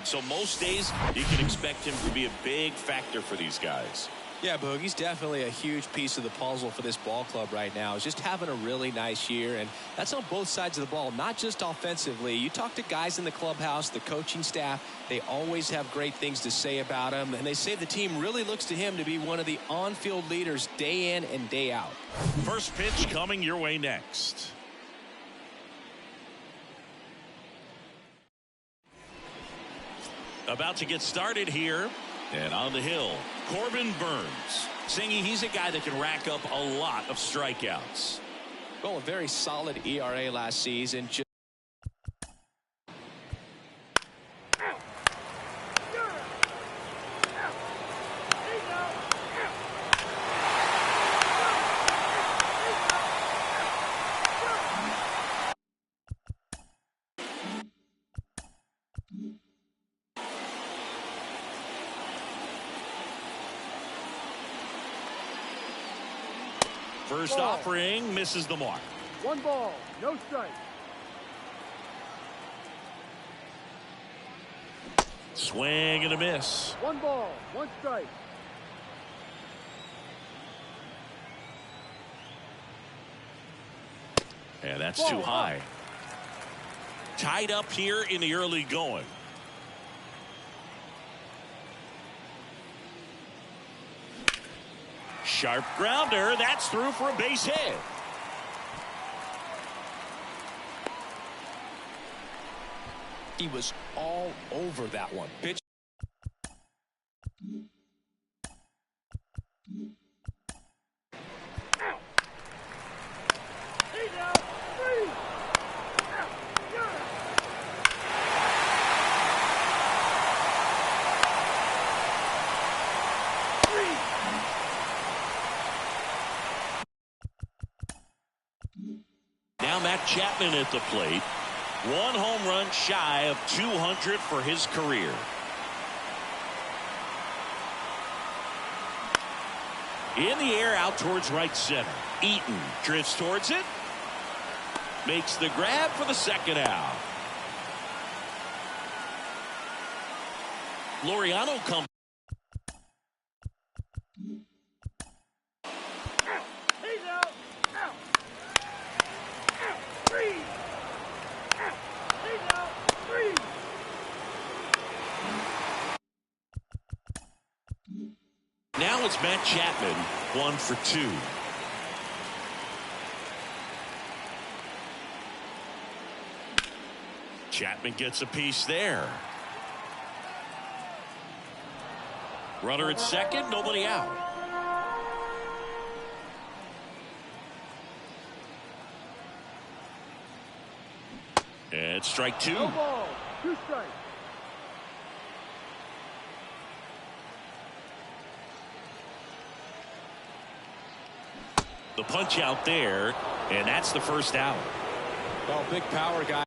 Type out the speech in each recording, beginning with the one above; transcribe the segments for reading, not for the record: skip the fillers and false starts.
So most days you can expect him to be a big factor for these guys. Yeah, Boog, he's definitely a huge piece of the puzzle for this ball club right now. He's just having a really nice year, and that's on both sides of the ball, not just offensively. You talk to guys in the clubhouse, the coaching staff, they always have great things to say about him, and they say the team really looks to him to be one of the on-field leaders day in and day out. First pitch coming your way next. About to get started here. And on the hill, Corbin Burnes. Singy, he's a guy that can rack up a lot of strikeouts. Well, a very solid ERA last season. First offering misses the mark. 1 ball, no strike. Swing and a miss. 1 ball, 1 strike. And that's too high. Tied up here in the early going. Sharp grounder. That's through for a base hit. He was all over that one. Pitch. Now Matt Chapman at the plate. 1 home run shy of 200 for his career. In the air out towards right center. Eaton drifts towards it. Makes the grab for the second out. Laureano comes. Now it's Matt Chapman, 1 for 2. Chapman gets a piece there. Runner at second, nobody out. And strike 2. 1 ball, 2 strikes. The punch out there, and that's the first out. Well, big power guy.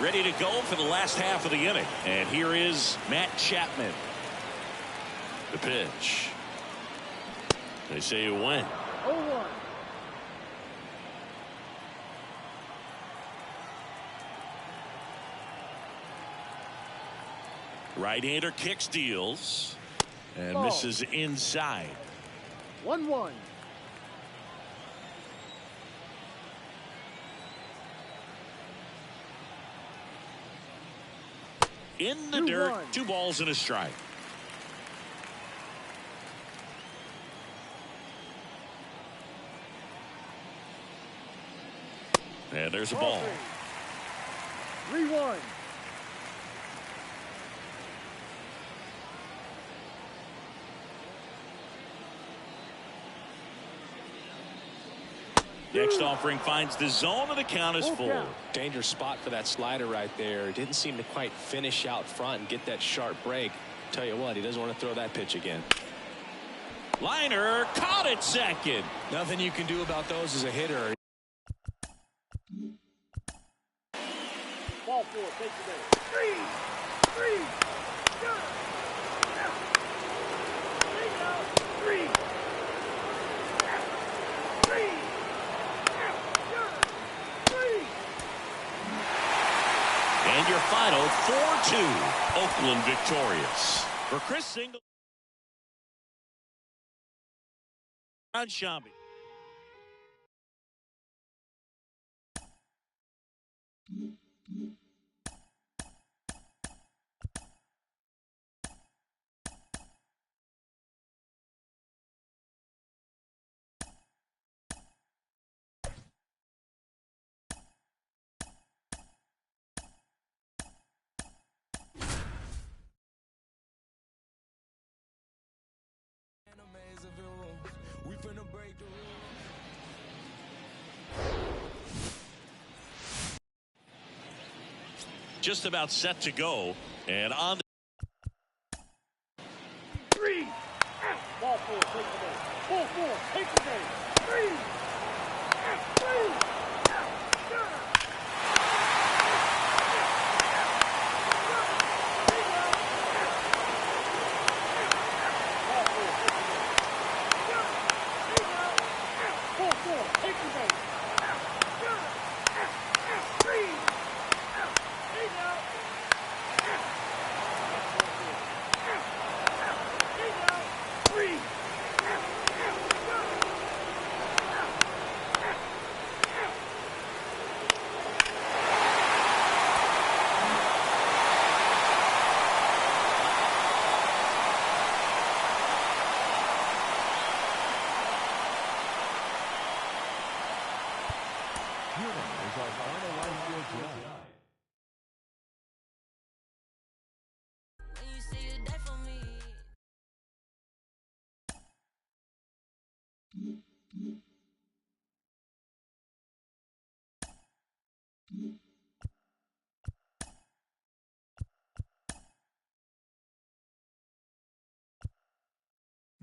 Ready to go for the last half of the inning. And here is Matt Chapman. The pitch. They say it went. 0-1. Right-hander kicks, deals, and misses inside. 1-1. In the dirt, 2 balls and a strike. And there's a ball. 3-1. Next offering finds the zone, and the count is full. Dangerous spot for that slider right there. Didn't seem to quite finish out front and get that sharp break. Tell you what, he doesn't want to throw that pitch again. Liner caught at second. Nothing you can do about those as a hitter. Ball four. Take the base. Three. Good. Take out. Three. And your final 4-2. Oakland victorious. For Chris Singleton. Shambi. Just about set to go, and on the Three. Ball four. Take the base. Ball four. Take the base. Three.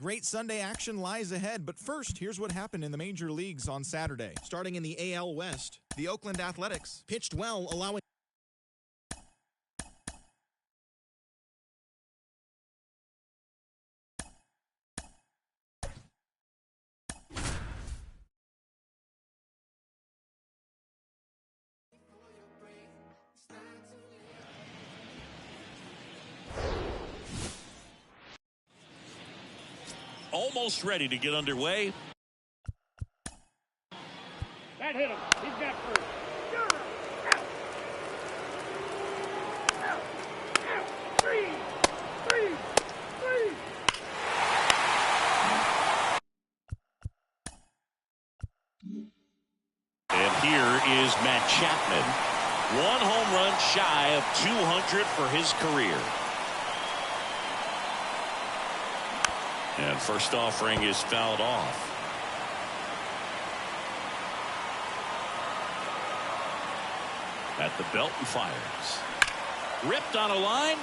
Great Sunday action lies ahead, but first, here's what happened in the major leagues on Saturday. Starting in the AL West, the Oakland Athletics pitched well, allowing almost ready to get underway. That hit him. He's got first. Three. And here is Matt Chapman. One home run shy of 200 for his career. And first offering is fouled off. At the belt and fires. Ripped on a line.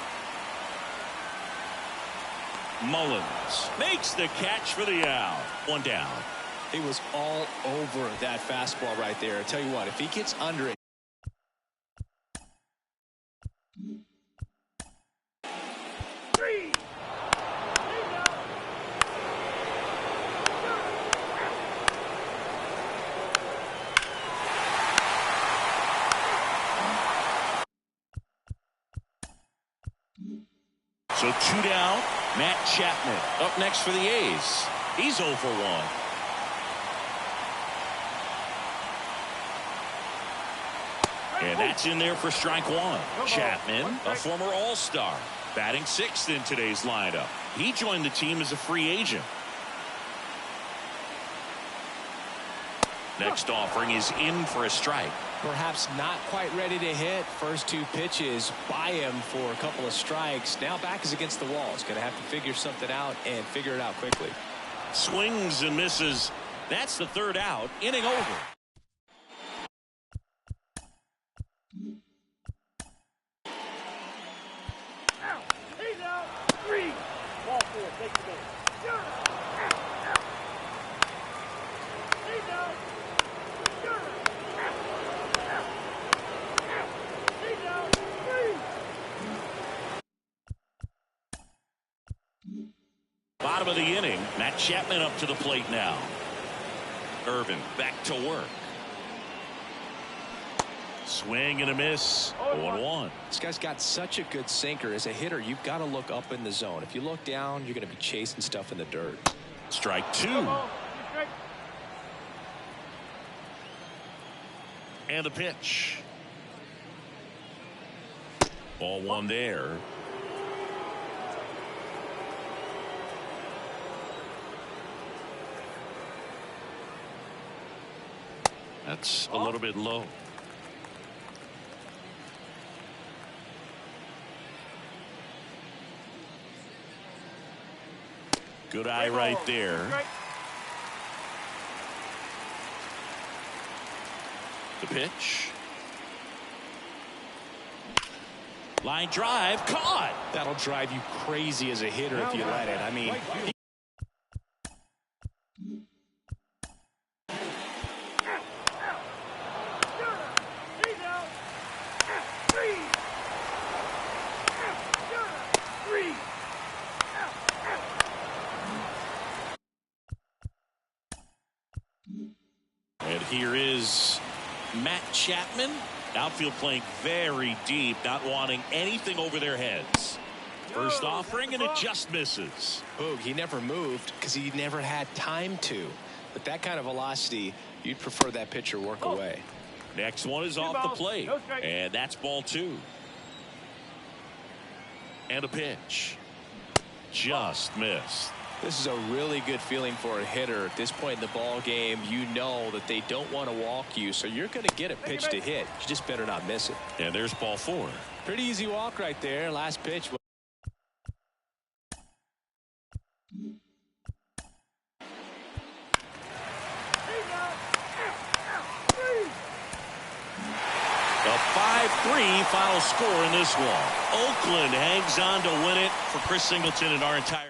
Mullins makes the catch for the out. One down. He was all over that fastball right there. I tell you what, if he gets under it. So 2 down. Matt Chapman up next for the A's. He's 0 for 1. And that's in there for strike one. Chapman, a former All-Star, batting 6th in today's lineup. He joined the team as a free agent. Next offering is in for a strike. Perhaps not quite ready to hit. First 2 pitches by him for a couple of strikes. Now back is against the wall. He's going to have to figure something out and figure it out quickly. Swings and misses. That's the 3rd out. Inning over. He's out. 3. Ball four. Take the base. He's out. He's out. of the inning. Matt Chapman up to the plate now. Irvin back to work. Swing and a miss. 0-1. This guy's got such a good sinker. As a hitter, you've got to look up in the zone. If you look down, you're going to be chasing stuff in the dirt. Strike 2. And a pitch. Ball 1 there. That's a little bit low. Good eye right there. The pitch. Line drive caught. That'll drive you crazy as a hitter if you let it. I mean, and here is Matt Chapman. Outfield playing very deep, not wanting anything over their heads. First offering, and it just misses. Boog, he never moved because he never had time to. But that kind of velocity, you'd prefer that pitcher work away. Next one is off the plate, and that's ball 2. And a pitch. Just missed. This is a really good feeling for a hitter. At this point in the ball game, you know that they don't want to walk you, so you're going to get a pitch to hit. You just better not miss it. And there's ball 4. Pretty easy walk right there. Last pitch. A 5-3 final score in this one. Oakland hangs on to win it for Chris Singleton and our entire.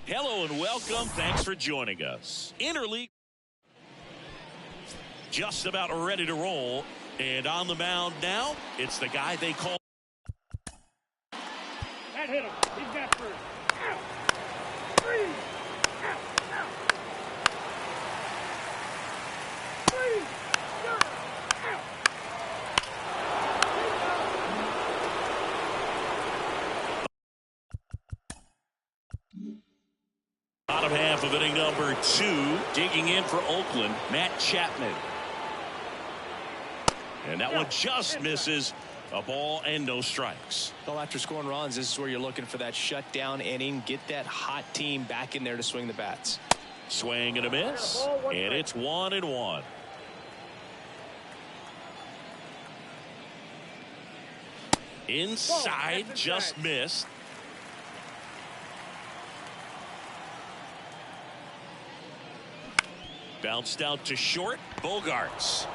Hello and welcome. Thanks for joining us. Interleague just about ready to roll. And on the mound now, it's the guy they call. That hit him. He's got first. Three. Bottom half of inning number 2, digging in for Oakland, Matt Chapman. And that one just misses. A ball and no strikes. Well, after scoring runs, this is where you're looking for that shutdown inning. Get that hot team back in there to swing the bats. Swing and a miss. And it's 1-1. Inside, just missed. Bounced out to short. Bogarts.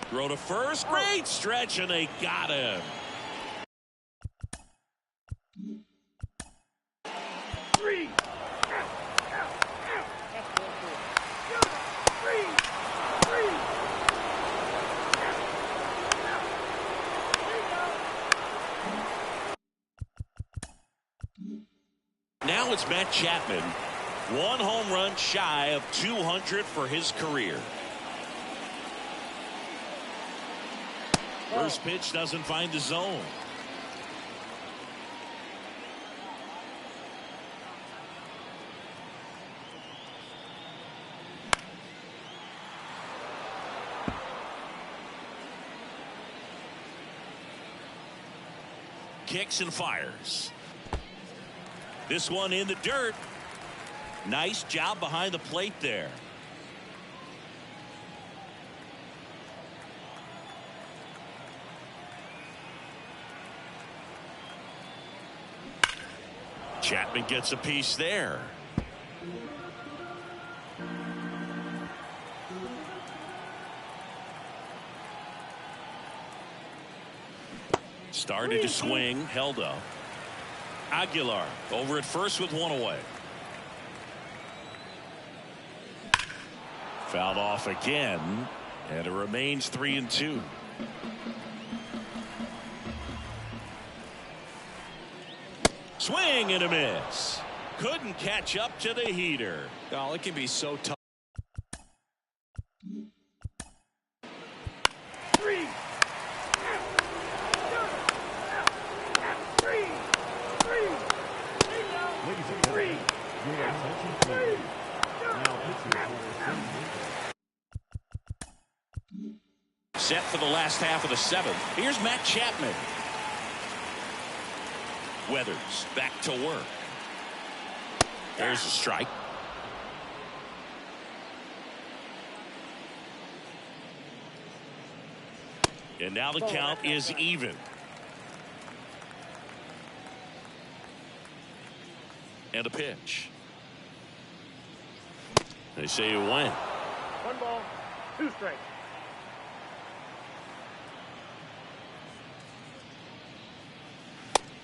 Throw to first. Great stretch, and they got him. Three. Now it's Matt Chapman. 1 home run shy of 200 for his career. First pitch doesn't find the zone. kicks and fires. This one in the dirt. Nice job behind the plate there. Chapman gets a piece there. Started to swing, held up. Aguilar over at first with one away. Fouled off again, and it remains 3-2. Swing and a miss. Couldn't catch up to the heater. Oh, it can be so tough. Set for the last half of the seventh. Here's Matt Chapman. Weathers back to work. There's a strike. And now the count is even. And a pitch. They say you win. 1 ball, 2 strikes.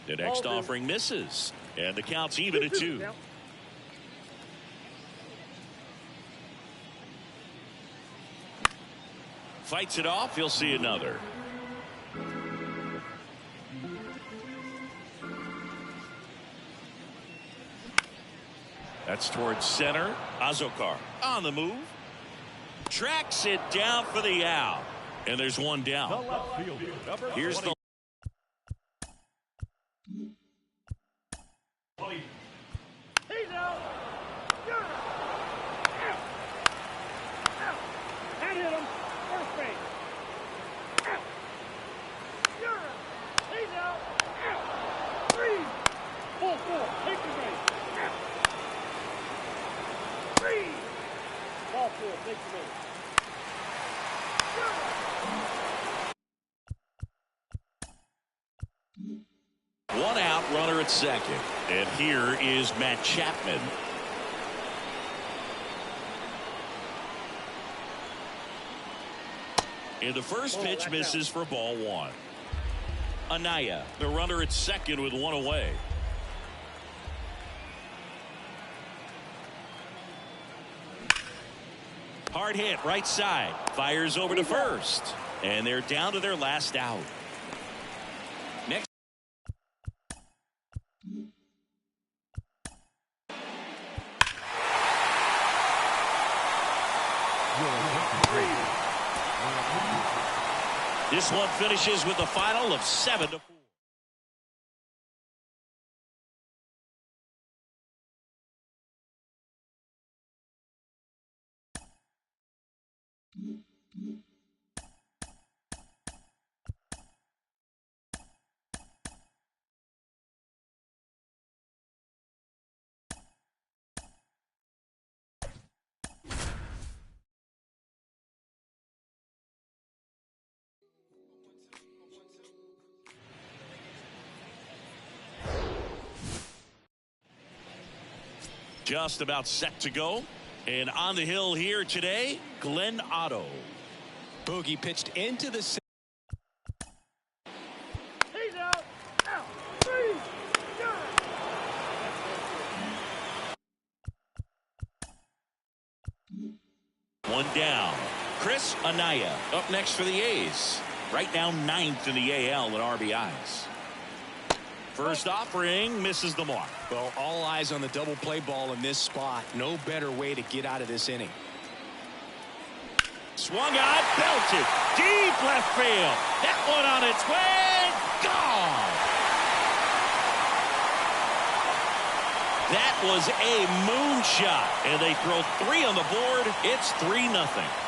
The next offering misses. And the count's even at 2. Yep. Fights it off. He'll see another. That's towards center. Azokar on the move. Tracks it down for the out. And there's one down. Here's the He's out. You're out. Out. That hit him. First base. Out. You're out. He's out. Out. 3. Full 4. Take the base. Out. 3. Ball 4. Take the base. You're out. one out, runner at second. And here is Matt Chapman. And the first pitch misses for ball 1. Anaya, the runner at second with one away. Hard hit right side. Fires over to first. And they're down to their last out. Next. This one finishes with a final of 7-4. Just about set to go. And on the hill here today, Glenn Otto. Boogie pitched into the He's out. Out. 3. One down. Chris Anaya up next for the A's. Right now 9th in the AL in RBIs. First offering misses the mark. Well, all eyes on the double play ball in this spot. No better way to get out of this inning. Swung out, belted, deep left field. That one on its way, gone. That was a moonshot, and they throw 3 on the board. It's 3-0.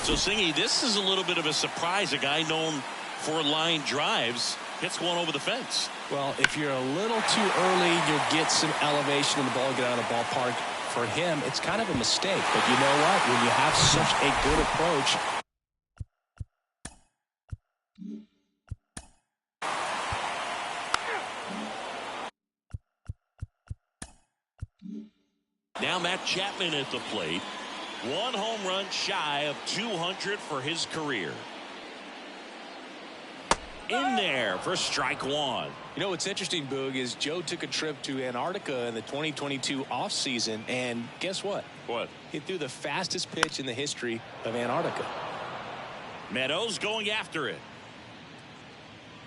So, Singy, this is a little bit of a surprise. A guy known for line drives hits one over the fence. Well, if you're a little too early, you'll get some elevation in the ball, get out of the ballpark. For him, it's kind of a mistake. But you know what? When you have such a good approach, now Matt Chapman at the plate. One home run shy of 200 for his career. In there for strike one. you know what's interesting, Boog, is Joe took a trip to Antarctica in the 2022 offseason, and guess what? What? He threw the fastest pitch in the history of Antarctica. Meadows going after it.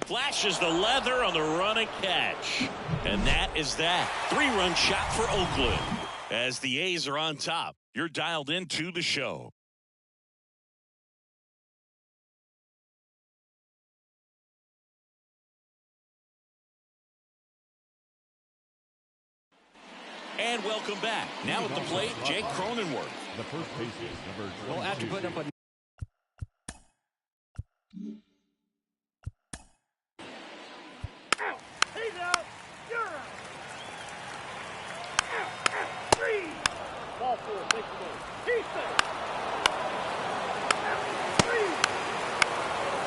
Flashes the leather on the running catch. And that is that. 3-run shot for Oakland. As the A's are on top, you're dialed into the show. And welcome back. Now at the plate, Jake Cronenworth. The first baseman, number 22. Well, after putting up a He's out. You're out. Three. Ball four. Take the ball. He's safe. Three.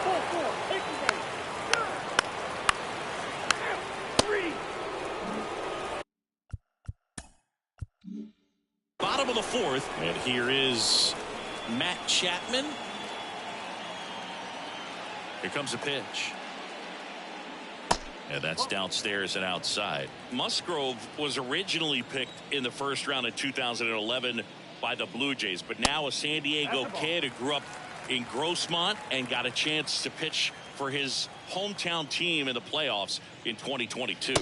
Ball four. Take the base. You're out. Three. Bottom of the fourth. And here is Matt Chapman. Here comes a pitch. And that's downstairs and outside. Musgrove was originally picked in the first round of 2011 by the Blue Jays, but now a San Diego kid who grew up in Grossmont and got a chance to pitch for his hometown team in the playoffs in 2022.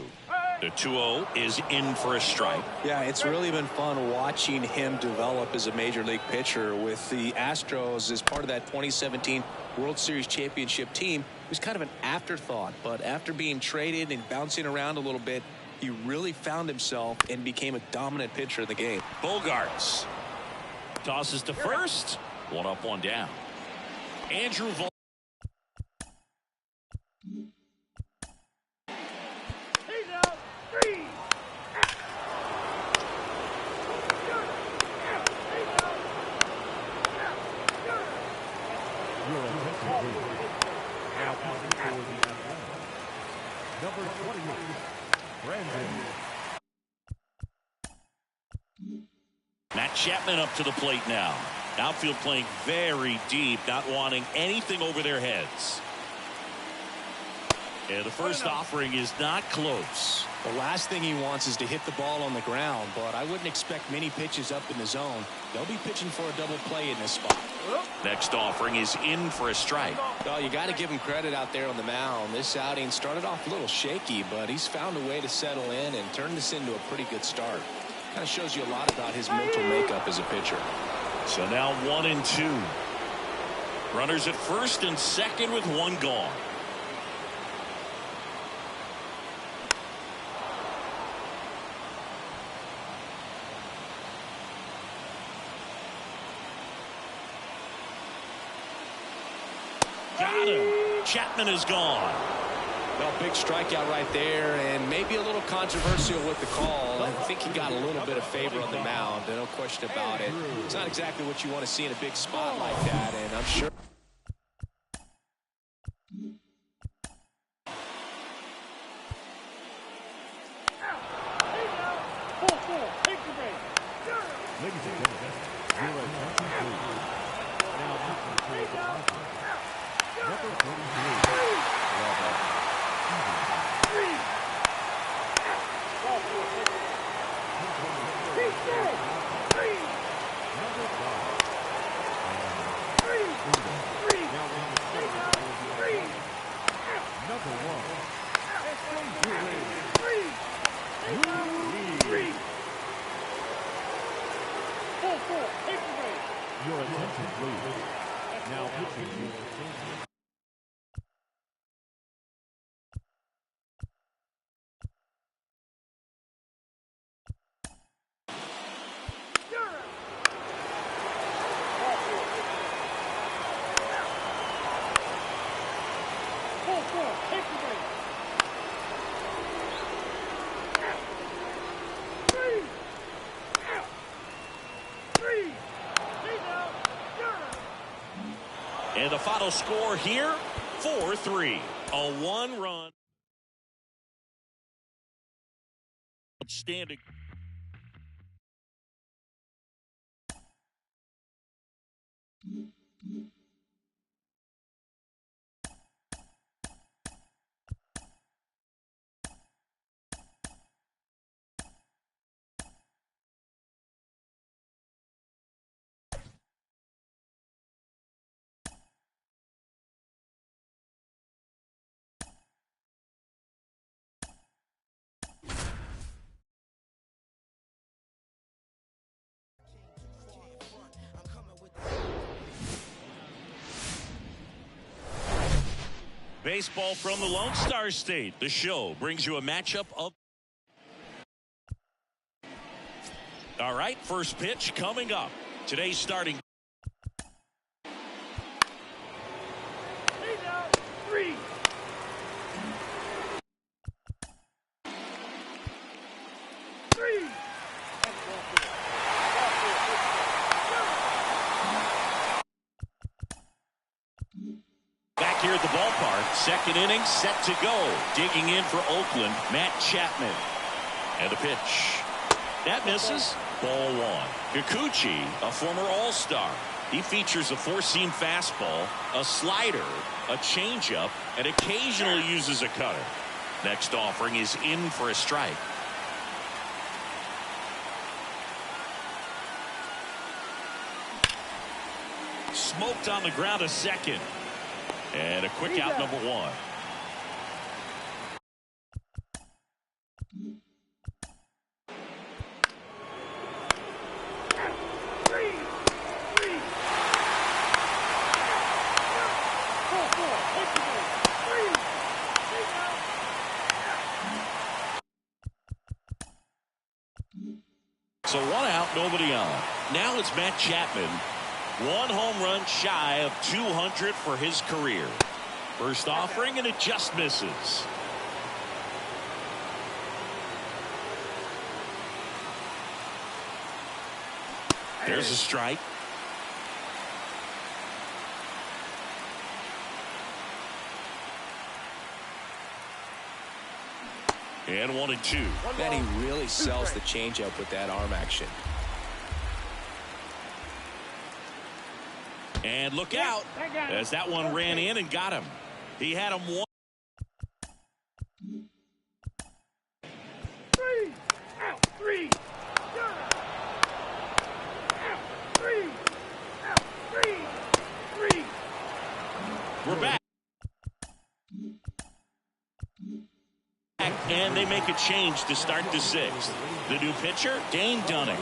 The 2-0 is in for a strike. Yeah, it's really been fun watching him develop as a major league pitcher with the Astros as part of that 2017 World Series championship team. It was kind of an afterthought, but after being traded and bouncing around a little bit, he really found himself and became a dominant pitcher in the game. Bogarts tosses to first. One up, one down. Andrew Vaughn. He's out. Three. Your attention, please. Now out for the Athletics. Number 28, Brandon. Matt Chapman up to the plate now. Outfield playing very deep, not wanting anything over their heads. And the first offering is not close. The last thing he wants is to hit the ball on the ground, but I wouldn't expect many pitches up in the zone. They'll be pitching for a double play in this spot. Next offering is in for a strike. Well, you got to give him credit out there on the mound. This outing started off a little shaky, but he's found a way to settle in and turn this into a pretty good start. Kind of shows you a lot about his mental makeup as a pitcher. So now 1-2. Runners at first and second with one gone. Got him. Chapman is gone. Well, big strikeout right there, and maybe a little controversial with the call. I think he got a little bit of favor on the mound, no question about it. It's not exactly what you want to see in a big spot like that, and I'm sure. He's out. Ball four. Take the base. Ladies and gentlemen, your attention, please. Now out for the Athletics. Number 23, Robert. Three. Ball four. Take the base. He's dead. Three. Number 5, Three. Three. now on the He's field. out. Three. Number 1, Three. He's out. Three. Ball four. Take the base. your attention, please. Now pitching your attention. And the final score here, 4-3. A one-run. Outstanding. Baseball from the Lone Star State. The show brings you a matchup of. All right, first pitch coming up. Today's starting. He's out. 3. Back here at the ballpark, second inning set to go. Digging in for Oakland, Matt Chapman. And the pitch. That misses. Ball 1. Kikuchi, a former All-Star. He features a four-seam fastball, a slider, a changeup, and occasionally uses a cutter. Next offering is in for a strike. Smoked on the ground to second. And a quick out, number 1. So 1 out, nobody on. Now it's Matt Chapman. 1 home run shy of 200 for his career. First offering, and it just misses. There's a strike. And 1-2. Man, he really sells the changeup with that arm action. And look out, as that one ran in and got him. He had him 1. 3. Out. 3. Out. 3. Out. 3. 3. We're back. And they make a change to start the 6th. The new pitcher, Dane Dunning.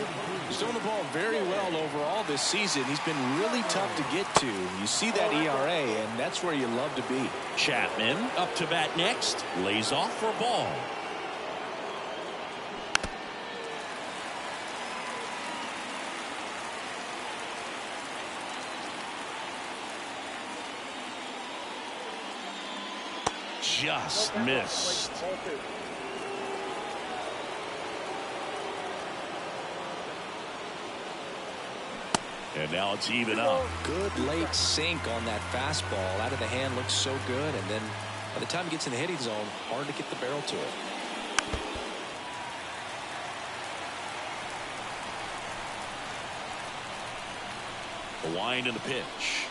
He's throwing the ball very well overall this season. He's been really tough to get to. You see that ERA, and that's where you love to be. Chapman up to bat next. Lays off for a ball. Just missed. And now it's even up. Good late sink on that fastball. Out of the hand, looks so good. And then by the time he gets in the hitting zone, hard to get the barrel to it. A wind in the pitch.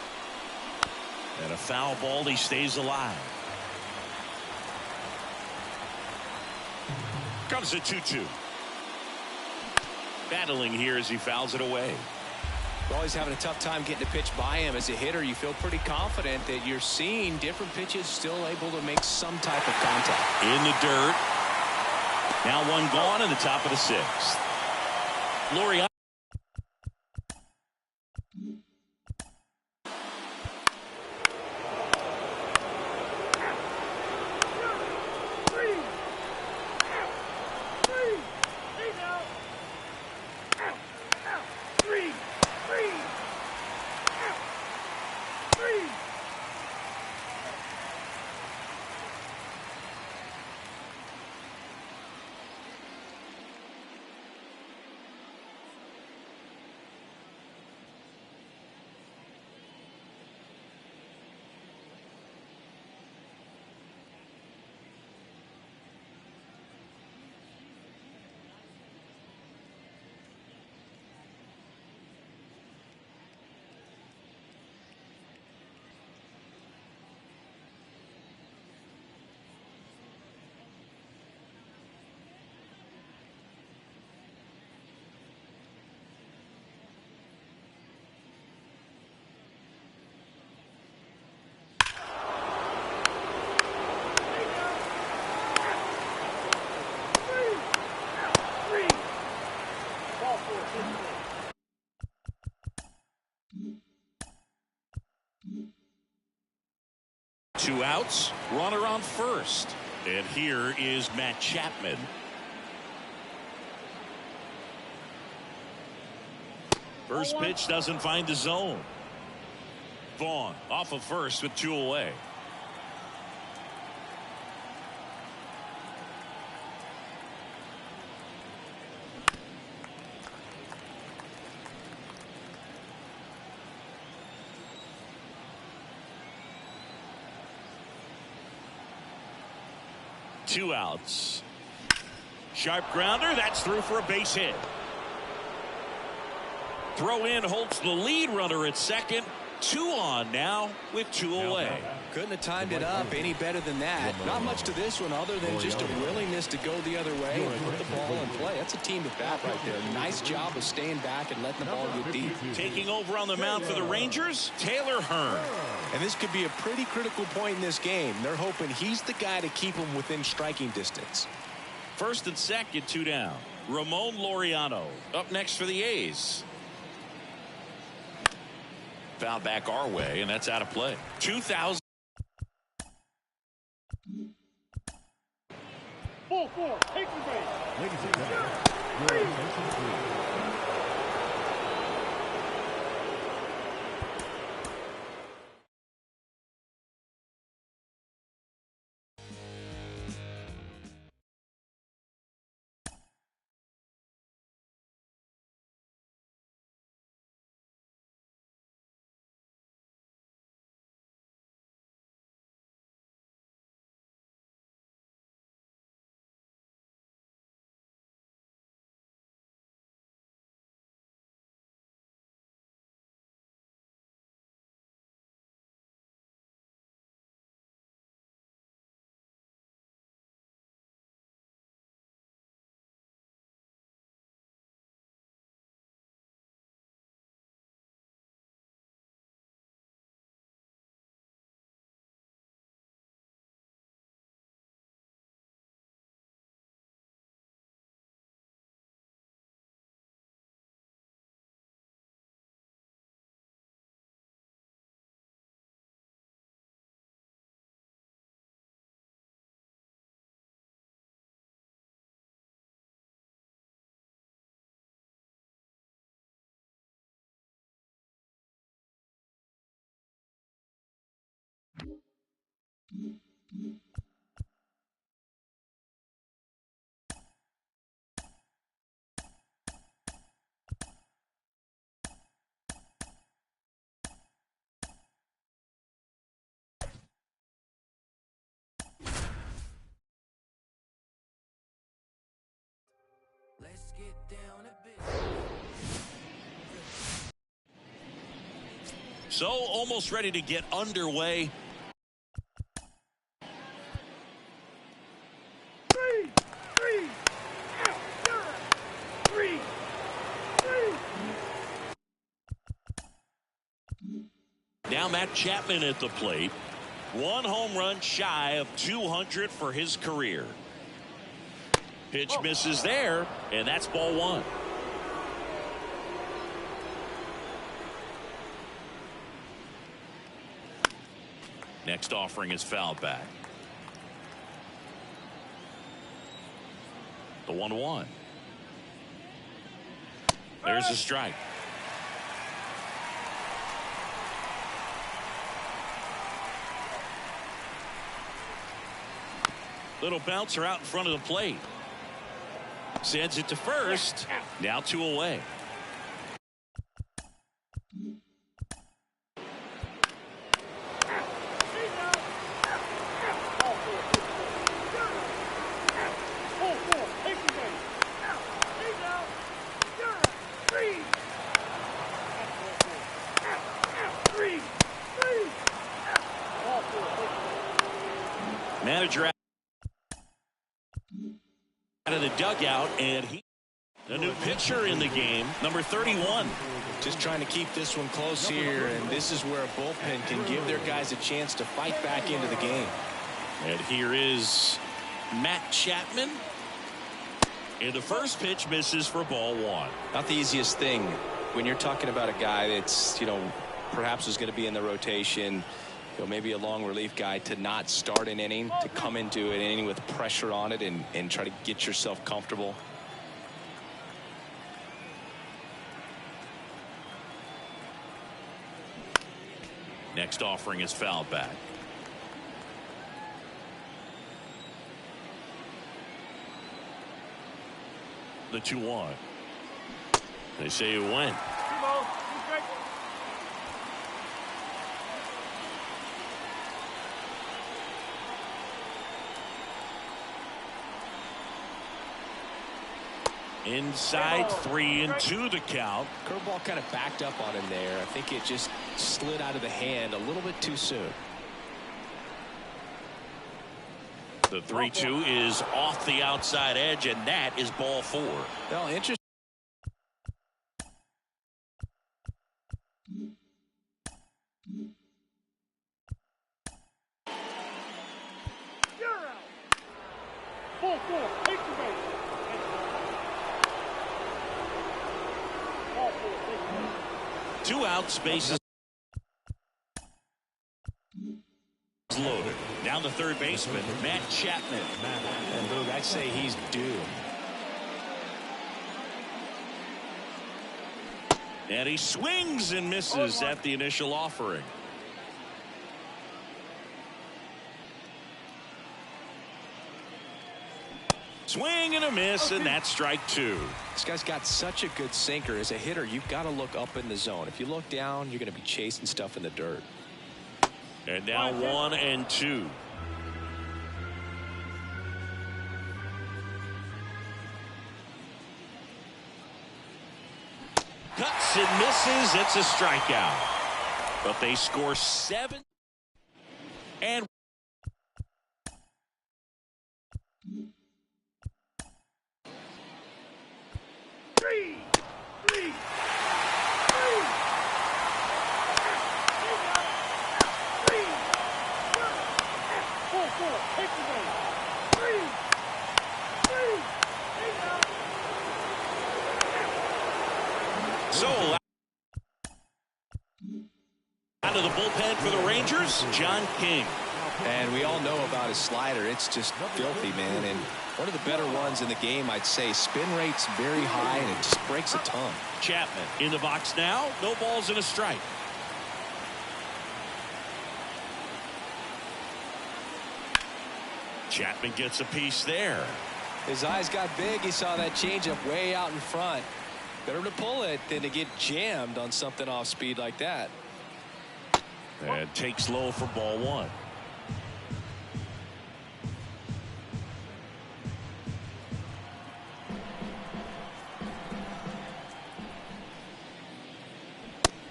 And a foul ball. He stays alive. Comes a 2-2. Battling here as he fouls it away. Always having a tough time getting a pitch by him. As a hitter, you feel pretty confident that you're seeing different pitches still able to make some type of contact. In the dirt. Now 1 gone in the top of the 6th. Laurie. 4, take the base. 2 outs, runner on first. And here is Matt Chapman. First pitch doesn't find the zone. Vaughn off of first with 2 away. Two outs. Sharp grounder. That's through for a base hit. Throw in holds the lead runner at second. 2 on now with 2 away. Couldn't have timed it up any better than that. Not much to this one other than just a willingness to go the other way and put the ball in play. That's a team at bat right there. Nice job of staying back and letting the ball get deep. Taking over on the mound for the Rangers, Taylor Hearn. And this could be a pretty critical point in this game. They're hoping he's the guy to keep them within striking distance. First and second, 2 down. Ramon Laureano up next for the A's. Foul back our way, and that's out of play. 2,000. Ball 4, take the base. Ladies and gentlemen, your attention please. Let's get down to business. So almost ready to get underway. 3, 3, out, you're out. 3, 3. Now Matt Chapman at the plate. 1 home run shy of 200 for his career. Pitch misses there, and that's ball 1. Next offering is fouled back. The 1-1. There's a strike. Little bouncer out in front of the plate. Sends it to first. Now 2 away. Manager out of the dugout, and a new pitcher in the game, number 31. Just trying to keep this one close here, and this is where a bullpen can give their guys a chance to fight back into the game. And here is Matt Chapman. And the first pitch misses for ball one. Not the easiest thing when you're talking about a guy that's, perhaps is going to be in the rotation, maybe a long relief guy, to not start an inning, to come into an inning with pressure on it and try to get yourself comfortable. Next offering is fouled back. The 2-1. They say it went. Inside 3-2 the count. Curveball kind of backed up on him there. I think it just slid out of the hand a little bit too soon. The 3-2 is off the outside edge, and that is ball four. Well, interesting. You're out. Ball four. Take the base. Ball four. Take the base. 2 outs, bases loaded. Down the third baseman, Matt Chapman. And Boog, I'd say he's due. And he swings and misses at the initial offering. Swing and a miss, and that's strike 2. This guy's got such a good sinker. As a hitter, you've got to look up in the zone. If you look down, you're going to be chasing stuff in the dirt. And now 1-2. Cuts and misses. It's a strikeout. But they score 7. And Three. Ball four. Take the base. Three. so out of the bullpen for the Rangers, John King. And we all know about his slider. It's just filthy, man. And one of the better ones in the game, I'd say. Spin rate's very high, and it just breaks a ton. Chapman in the box now. No balls and a strike. Chapman gets a piece there. His eyes got big. He saw that changeup way out in front. Better to pull it than to get jammed on something off speed like that. And takes low for ball one.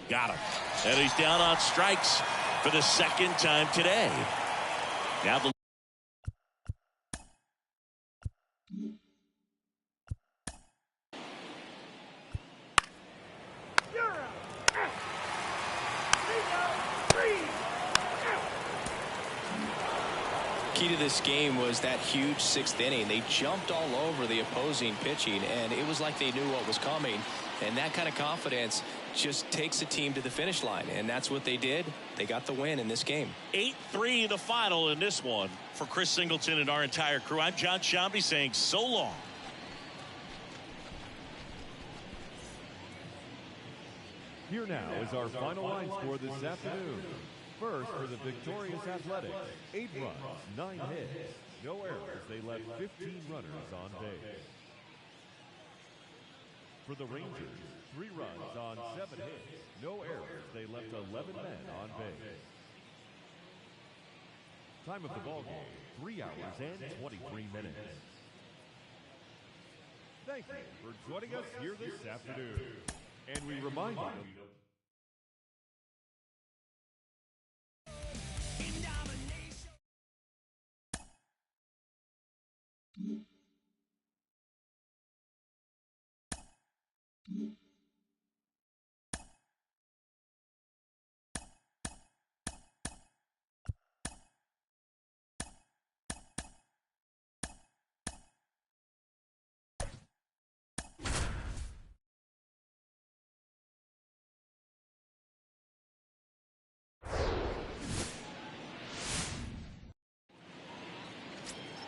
Got him. And he's down on strikes for the second time today. Now the Key to this game was that huge 6th inning. They jumped all over the opposing pitching, and it was like they knew what was coming. And that kind of confidence just takes a team to the finish line, and that's what they did. They got the win in this game. 8-3 the final in this one. For Chris Singleton and our entire crew, I'm John Sciambi saying so long. Here now is our final line score this afternoon. First, for the victorious Athletics, 8 runs, 9 hits, no errors. They left 15 runners on base. For the Rangers, 3 runs on 7 hits, no errors. They left 11 men on base. Time of the ball game, 3 hours and 23 minutes. Thank you for joining us here this afternoon. And we remind you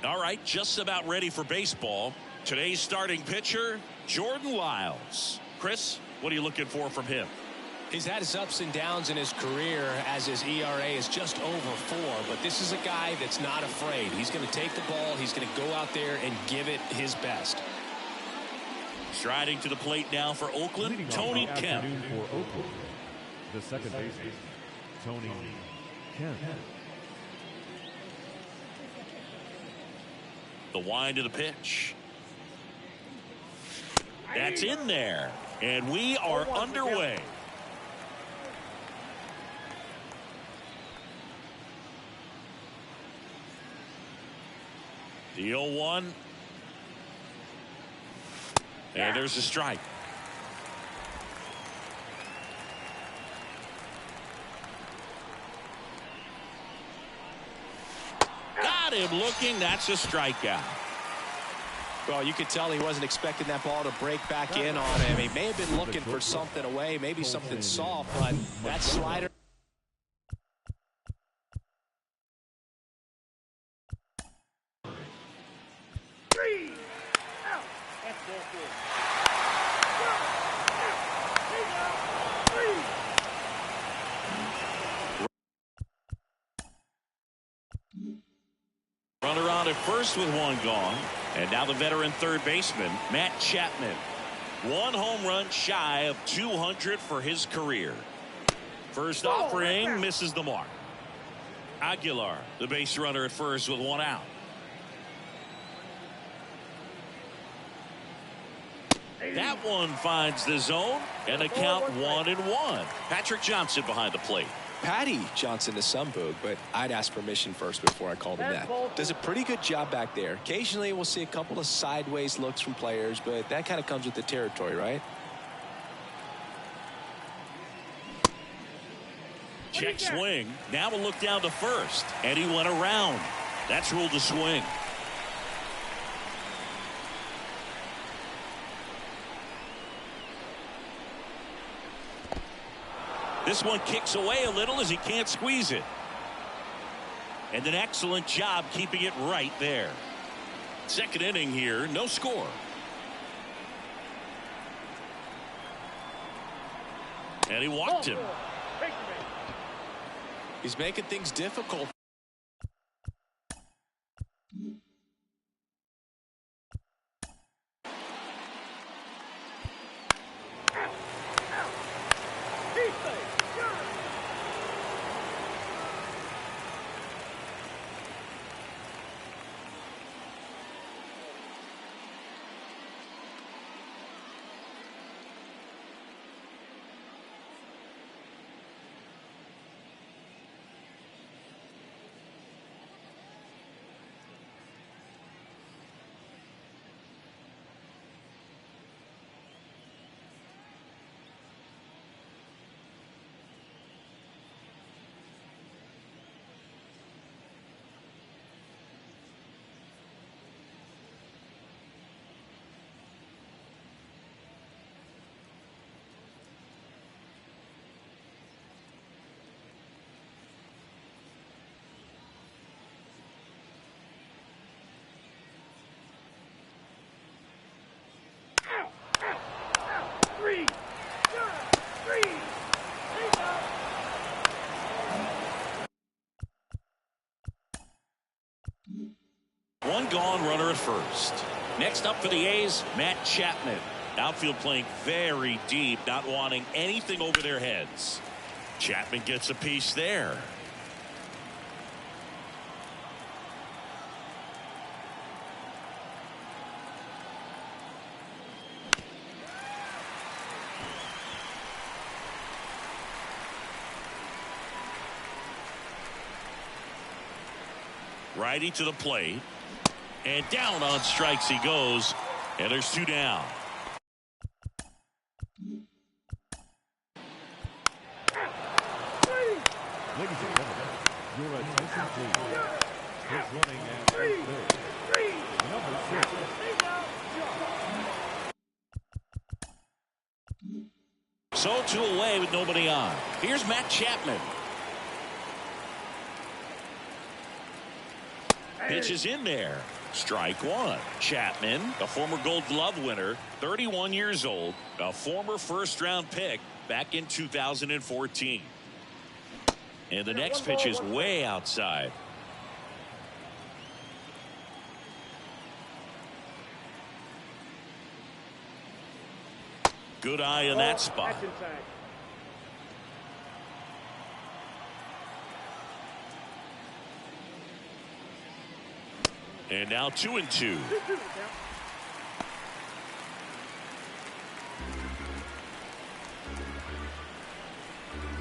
All right, just about ready for baseball. Today's starting pitcher, Jordan Lyles. Chris, what are you looking for from him? He's had his ups and downs in his career as his ERA is just over 4, but this is a guy that's not afraid. He's going to take the ball. He's going to go out there and give it his best. Striding to the plate now for Oakland, Leading Tony off the Kemp. afternoon for Oakland, the second baseman, Tony Kemp. The wind of the pitch. That's in there. And we are underway. The 0-1. And there's a strike. Got him looking. That's a strikeout. Well, you could tell he wasn't expecting that ball to break back in on him. He may have been looking for something away, maybe something soft, but that slider. Runner on at first with one gone. And now the veteran third baseman, Matt Chapman. 1 home run shy of 200 for his career. First offering misses the mark. Aguilar, the base runner at first with 1 out. That one finds the zone and the count 1-1. Patrick Johnson behind the plate. Patty Johnson to some boog, but I'd ask permission first before I called him that. Does a pretty good job back there. Occasionally we'll see a couple of sideways looks from players, but that kind of comes with the territory, right? Check swing. Now we'll look down to first, and he went around. That's ruled a swing. This one kicks away a little as he can't squeeze it. And an excellent job keeping it right there. Second inning here, no score. And he walked him. He's making things difficult. One gone, runner at first. Next up for the A's, Matt Chapman. Outfield playing very deep, not wanting anything over their heads. Chapman gets a piece there. Righty to the plate. And down on strikes he goes. And there's 2 down. Ladies and gentlemen, your attention please. He's running at third. Number 6. So 2 away with nobody on. Here's Matt Chapman. pitch is in there. Strike one. Chapman, a former Gold Glove winner, 31 years old, a former first-round pick back in 2014. And the next pitch is way outside. Good eye in that spot. And now 2-2.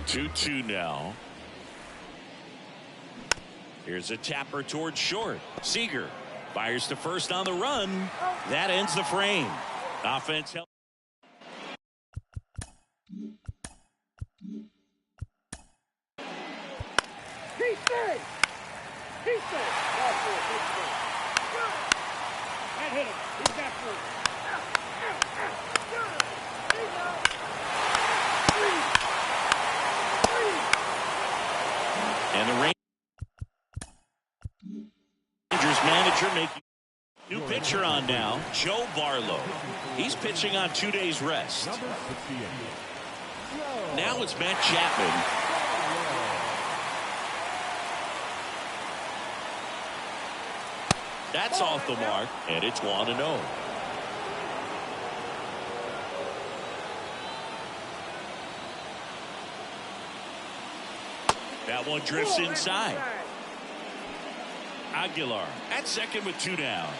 2-2 now. Here's a tapper towards short. Seager fires to first on the run. That ends the frame. Offense help. That hit him. He's got first. And the Rangers manager making new pitcher on now, Joe Barlow. He's pitching on 2 days rest. Now it's Matt Chapman. That's off the mark, and it's 1-0. That one drifts inside. Aguilar at second with 2 down.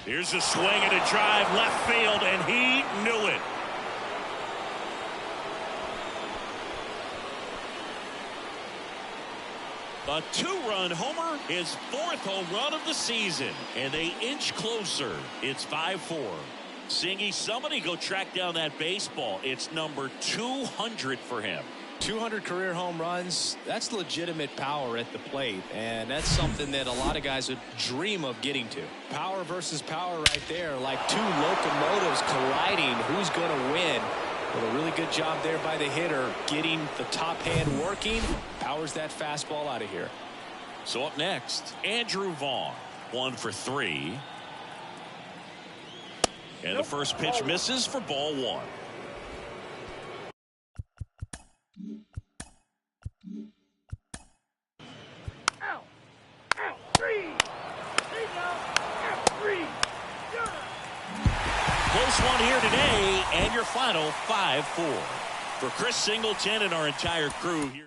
Here's a swing and a drive left field, and he knew it. A 2-run homer, his 4th home run of the season, and they inch closer. It's 5-4. Singy, somebody go track down that baseball. It's number 200 for him. 200 career home runs, that's legitimate power at the plate, and that's something that a lot of guys would dream of getting to. Power versus power right there, like two locomotives colliding. Who's going to win? Well, a really good job there by the hitter, getting the top hand working. Powers that fastball out of here. So up next, Andrew Vaughn, 1 for 3. And the first pitch misses for ball 1. Close one here today, and your final 5-4. For Chris Singleton and our entire crew here.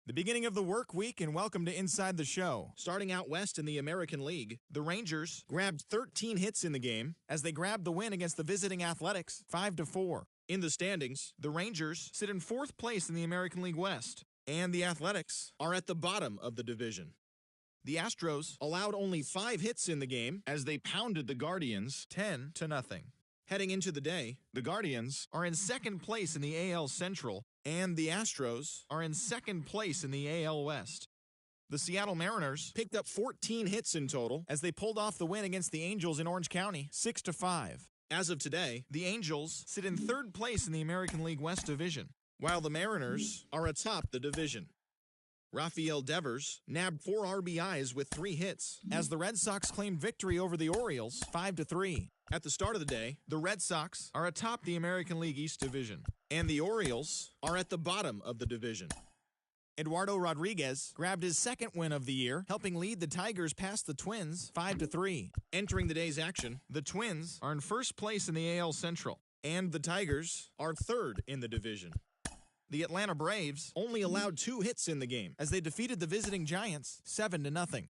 The beginning of the work week, and welcome to Inside the Show. Starting out west in the American League, the Rangers grabbed 13 hits in the game as they grabbed the win against the visiting Athletics 5-4. In the standings, the Rangers sit in 4th place in the American League West. and the Athletics are at the bottom of the division. The Astros allowed only 5 hits in the game as they pounded the Guardians 10-0. Heading into the day, the Guardians are in second place in the AL Central, and the Astros are in second place in the AL West. The Seattle Mariners picked up 14 hits in total as they pulled off the win against the Angels in Orange County 6-5. As of today, the Angels sit in third place in the American League West Division, while the Mariners are atop the division. Rafael Devers nabbed 4 RBIs with 3 hits as the Red Sox claimed victory over the Orioles 5-3. At the start of the day, the Red Sox are atop the American League East Division, and the Orioles are at the bottom of the division. Eduardo Rodriguez grabbed his second win of the year, helping lead the Tigers past the Twins 5-3. Entering the day's action, the Twins are in first place in the AL Central, and the Tigers are third in the division. The Atlanta Braves only allowed 2 hits in the game as they defeated the visiting Giants 7-0.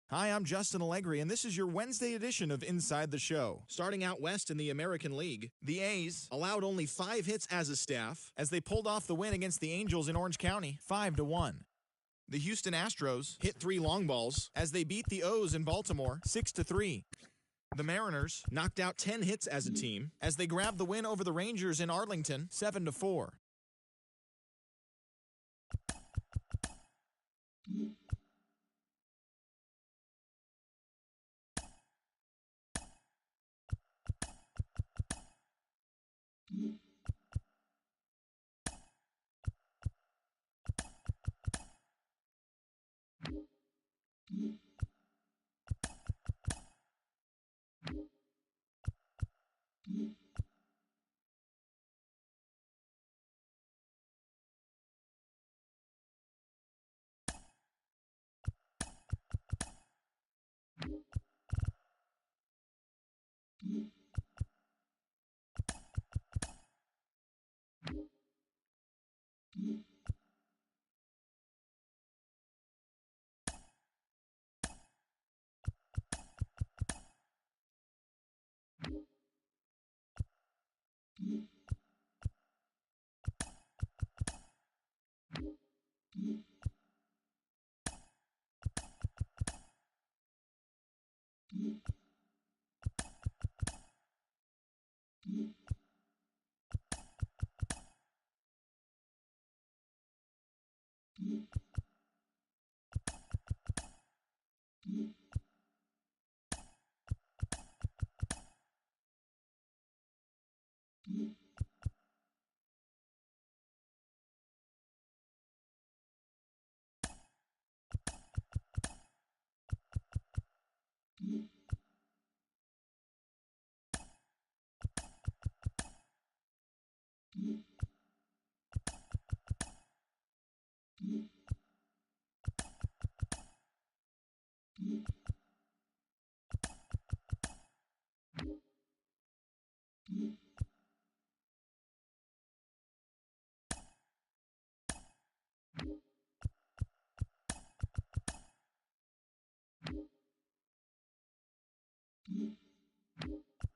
Hi, I'm Justin Allegri, and this is your Wednesday edition of Inside the Show. Starting out west in the American League, the A's allowed only 5 hits as a staff as they pulled off the win against the Angels in Orange County 5-1. The Houston Astros hit 3 long balls as they beat the O's in Baltimore 6-3. The Mariners knocked out 10 hits as a team as they grabbed the win over the Rangers in Arlington 7-4.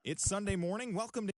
It's Sunday morning. Welcome to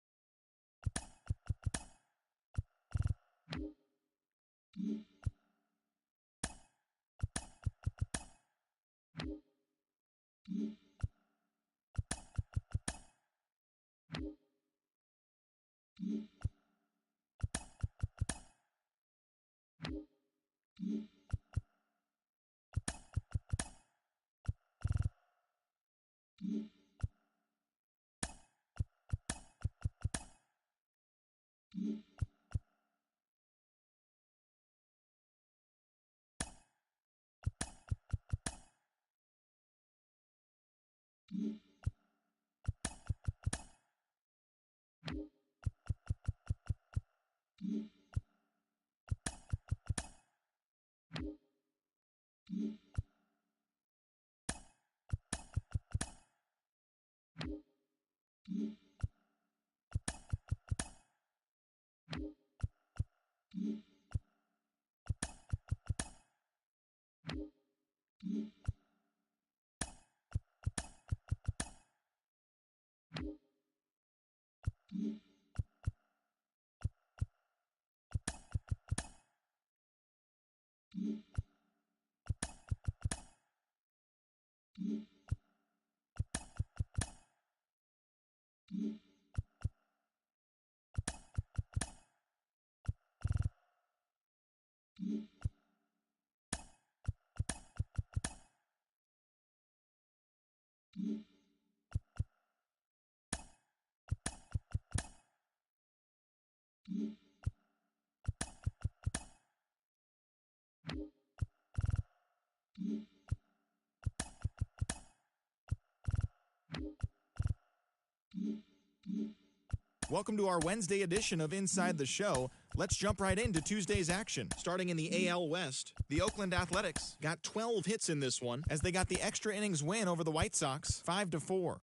Welcome to our Wednesday edition of Inside the Show. Let's jump right into Tuesday's action. Starting in the AL West, the Oakland Athletics got 12 hits in this one as they got the extra innings win over the White Sox 5-4.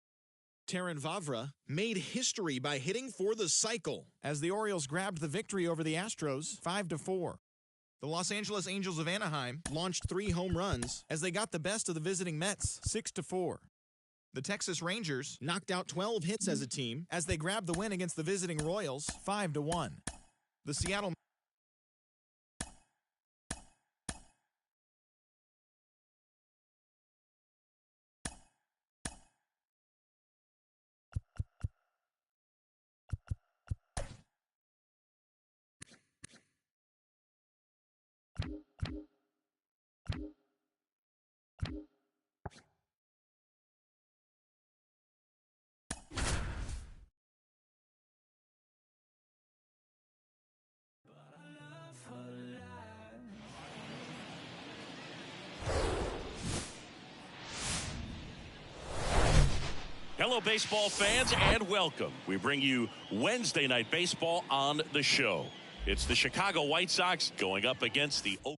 Terrin Vavra made history by hitting for the cycle as the Orioles grabbed the victory over the Astros 5-4. The Los Angeles Angels of Anaheim launched 3 home runs as they got the best of the visiting Mets 6-4. The Texas Rangers knocked out 12 hits as a team as they grabbed the win against the visiting Royals 5-1. The Seattle Hello, baseball fans, and welcome. We bring you Wednesday Night Baseball on the show. It's the Chicago White Sox going up against the Oakland.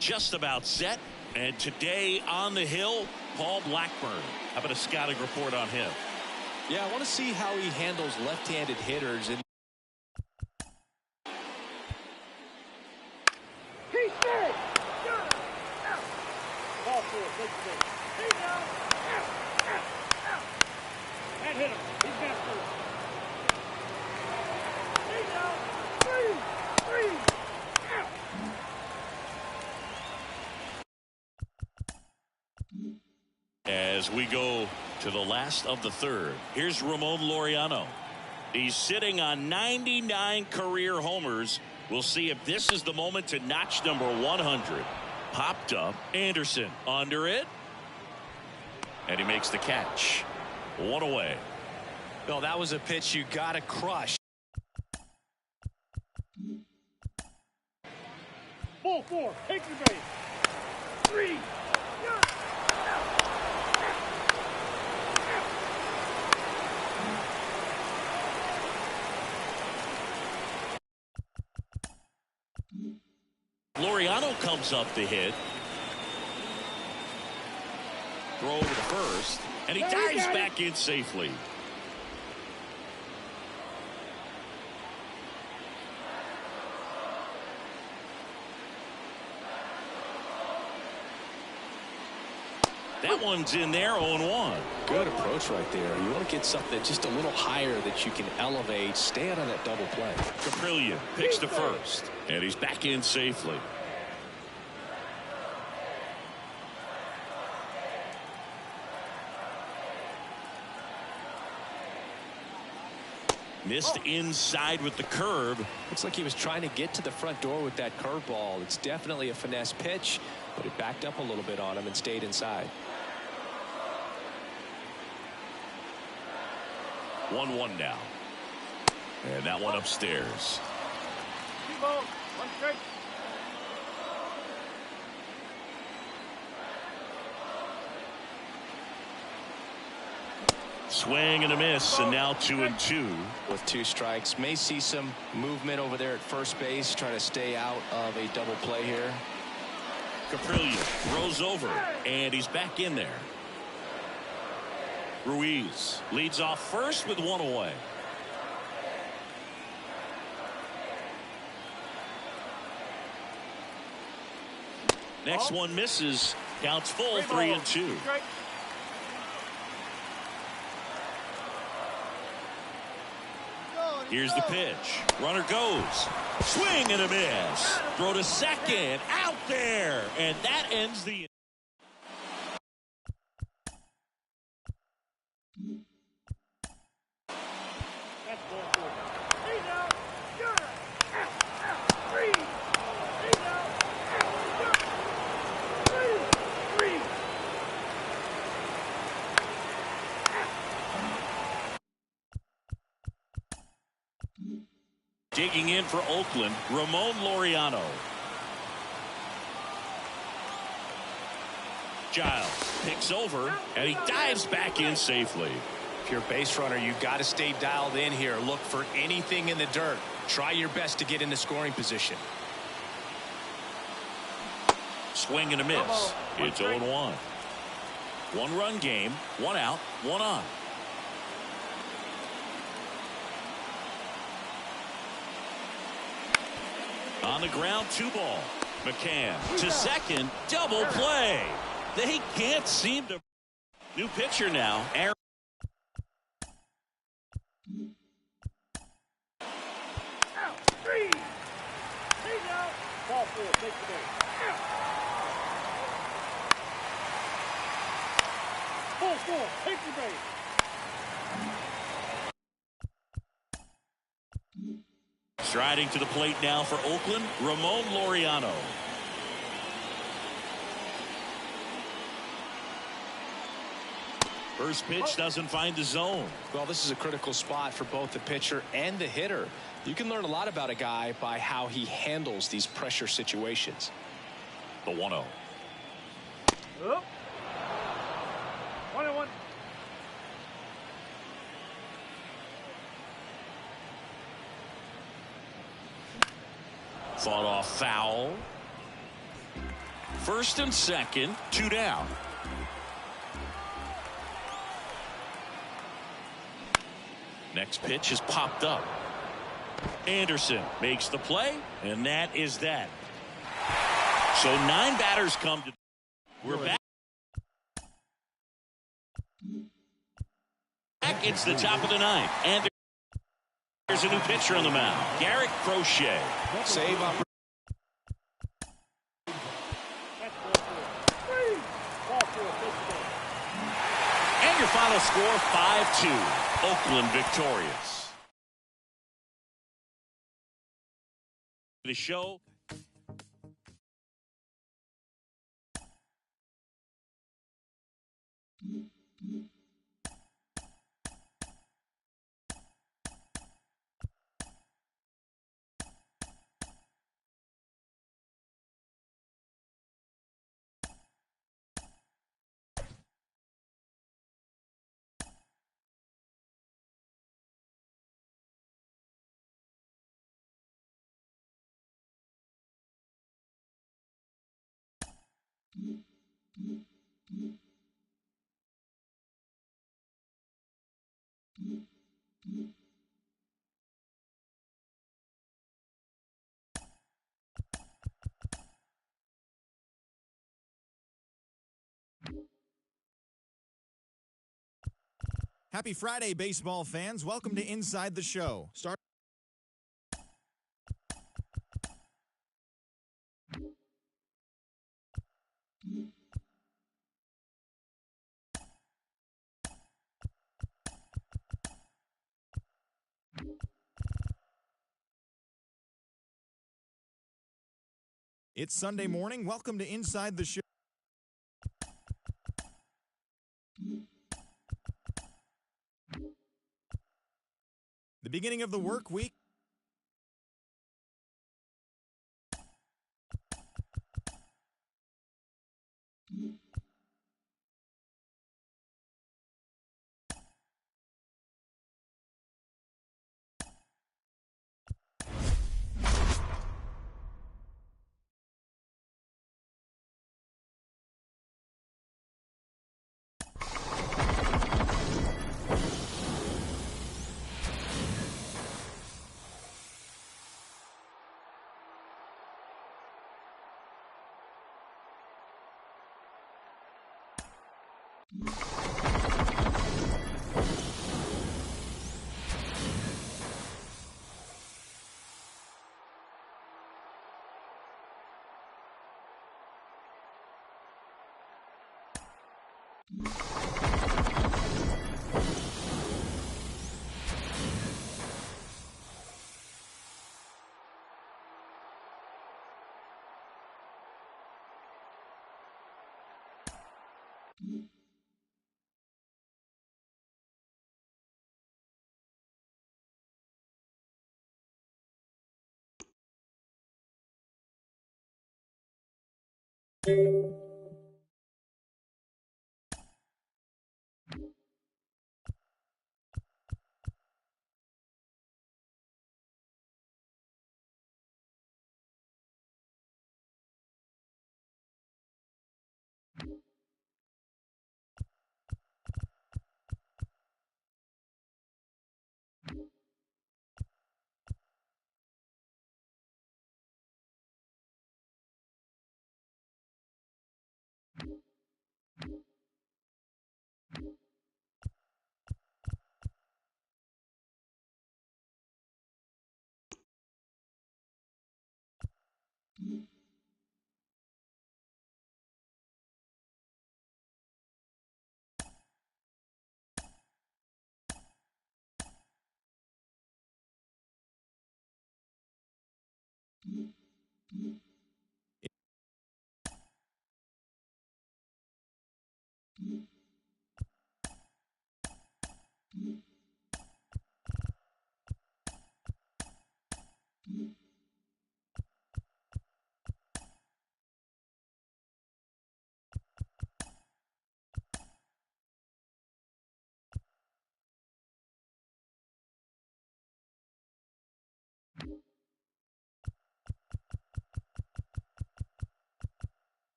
Just about set, and today on the hill, Paul Blackburn. How about a scouting report on him? Yeah, I want to see how he handles left-handed hitters. And He's dead. Ball 4, big thing. He's out. That hit him. He's got 4. He's out. 3. Out. As we go to the last of the third, here's Ramon Laureano. He's sitting on 99 career homers. We'll see if this is the moment to notch number 100. Popped up. Anderson under it. And he makes the catch. 1 away. no, that was a pitch you got to crush. Ball 4. Take the base. 3. Laureano comes up to hit. Throw over to first. And he dives back in safely. That one's in there, 0-1. Good approach right there. You want to get something just a little higher that you can elevate. Stay out of that double play. Caprillion pitch to first. And he's back in safely. Missed inside with the curve. Looks like he was trying to get to the front door with that curveball. It's definitely a finesse pitch, but it backed up a little bit on him and stayed inside. 1-1 now. And that one upstairs. 2 balls. 1 strike. Swing and a miss, and now 2-2. With 2 strikes, may see some movement over there at first base, trying to stay out of a double play here. Caprillion throws over, and he's back in there. Ruiz leads off first with 1 away. Next one misses. Counts full, 3-2. Here's the pitch. Runner goes. Swing and a miss. Throw to second. Out there. And that ends the... That's ball 4. He's out. Good. Out. 3. He's out. Out. 3. Digging in for Oakland, Ramon Laureano. Giles picks over, and he dives back in safely. If you're a base runner, you got to stay dialed in here. Look for anything in the dirt. Try your best to get into scoring position. Swing and a miss. It's 0-1. One-run game, one out, one on. On the ground, 2 ball. McCann to second, double play. They can't seem to. New pitcher now, Aaron. Out. 3. He's out. Ball 4. Take the base. Out. Ball 4. Take the base. Striding to the plate now for Oakland, Ramon Laureano. First pitch doesn't find the zone. Well, this is a critical spot for both the pitcher and the hitter. You can learn a lot about a guy by how he handles these pressure situations. The 1-0. Up. 1-1. Fought off foul. First and second, 2 down. Next pitch is popped up. Anderson makes the play, and that is that. So 9 batters come to. We're back. It's the top of the 9th, and there's a new pitcher on the mound, Garrett Crochet. Save up. That's ball 4. 3. Ball 4. Take the base. And your final score, 5-2. Oakland victorious. The show. Happy Friday, baseball fans. Welcome to Inside the Show. Start. It's Sunday morning. Welcome to Inside the Show. The beginning of the work week.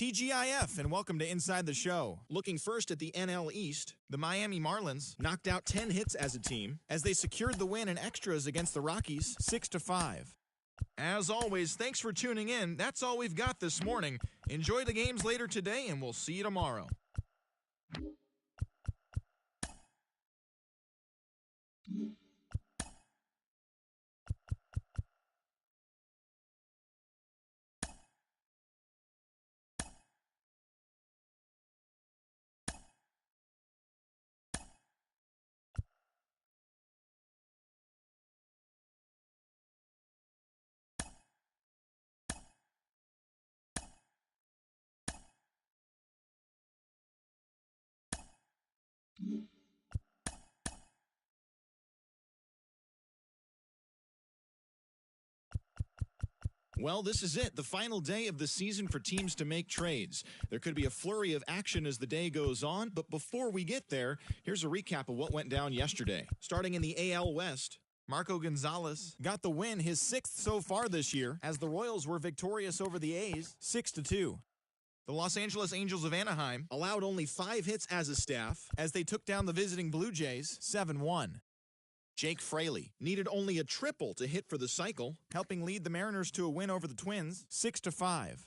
TGIF, and welcome to Inside the Show. Looking first at the NL East, the Miami Marlins knocked out 10 hits as a team as they secured the win in extras against the Rockies 6-5. As always, thanks for tuning in. That's all we've got this morning. Enjoy the games later today, and we'll see you tomorrow. Well, this is it, the final day of the season for teams to make trades. There could be a flurry of action as the day goes on, but before we get there, here's a recap of what went down yesterday. Starting in the AL West, Marco Gonzalez got the win, his 6th so far this year, as the Royals were victorious over the A's 6-2. The Los Angeles Angels of Anaheim allowed only 5 hits as a staff as they took down the visiting Blue Jays 7-1. Jake Fraley needed only a triple to hit for the cycle, helping lead the Mariners to a win over the Twins 6-5.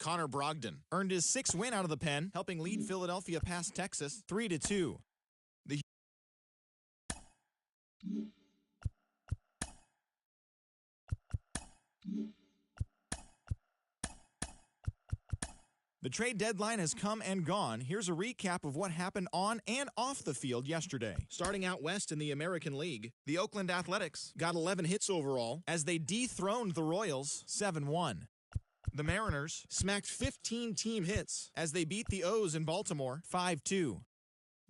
Connor Brogdon earned his 6th win out of the pen, helping lead Philadelphia past Texas 3-2. The trade deadline has come and gone. Here's a recap of what happened on and off the field yesterday. Starting out west in the American League, the Oakland Athletics got 11 hits overall as they dethroned the Royals 7-1. The Mariners smacked 15 team hits as they beat the O's in Baltimore 5-2.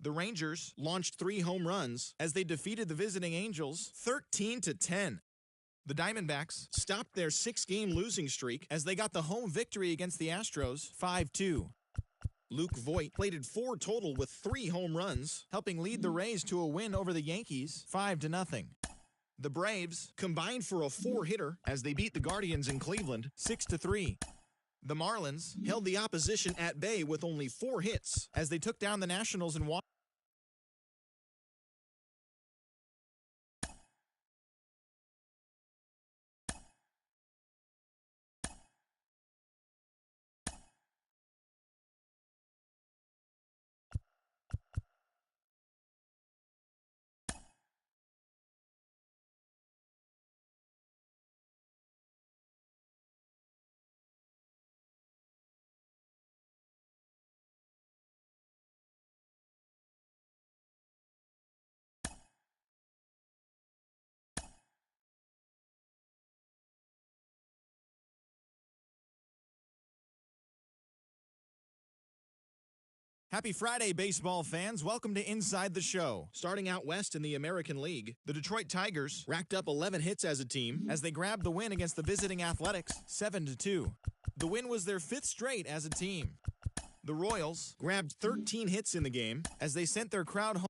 The Rangers launched 3 home runs as they defeated the visiting Angels 13-10. The Diamondbacks stopped their 6-game losing streak as they got the home victory against the Astros 5-2. Luke Voit plated 4 total with 3 home runs, helping lead the Rays to a win over the Yankees 5-0. The Braves combined for a 4-hitter as they beat the Guardians in Cleveland 6-3. The Marlins held the opposition at bay with only 4 hits as they took down the Nationals in Washington. Happy Friday, baseball fans. Welcome to Inside the Show. Starting out west in the American League, the Detroit Tigers racked up 11 hits as a team as they grabbed the win against the visiting Athletics 7-2. The win was their 5th straight as a team. The Royals grabbed 13 hits in the game as they sent their crowd home.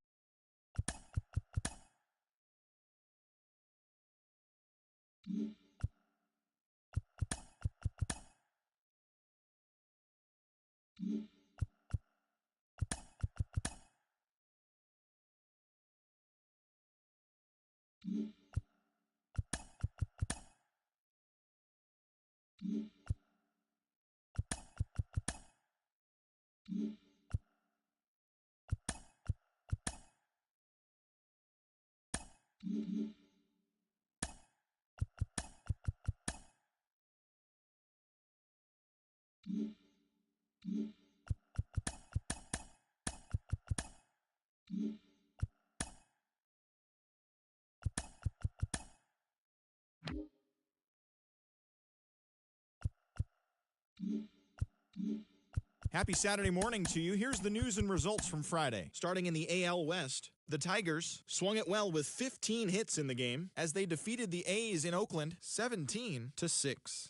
Happy Saturday morning to you. Here's the news and results from Friday. Starting in the AL West, the Tigers swung it well with 15 hits in the game as they defeated the A's in Oakland 17-6.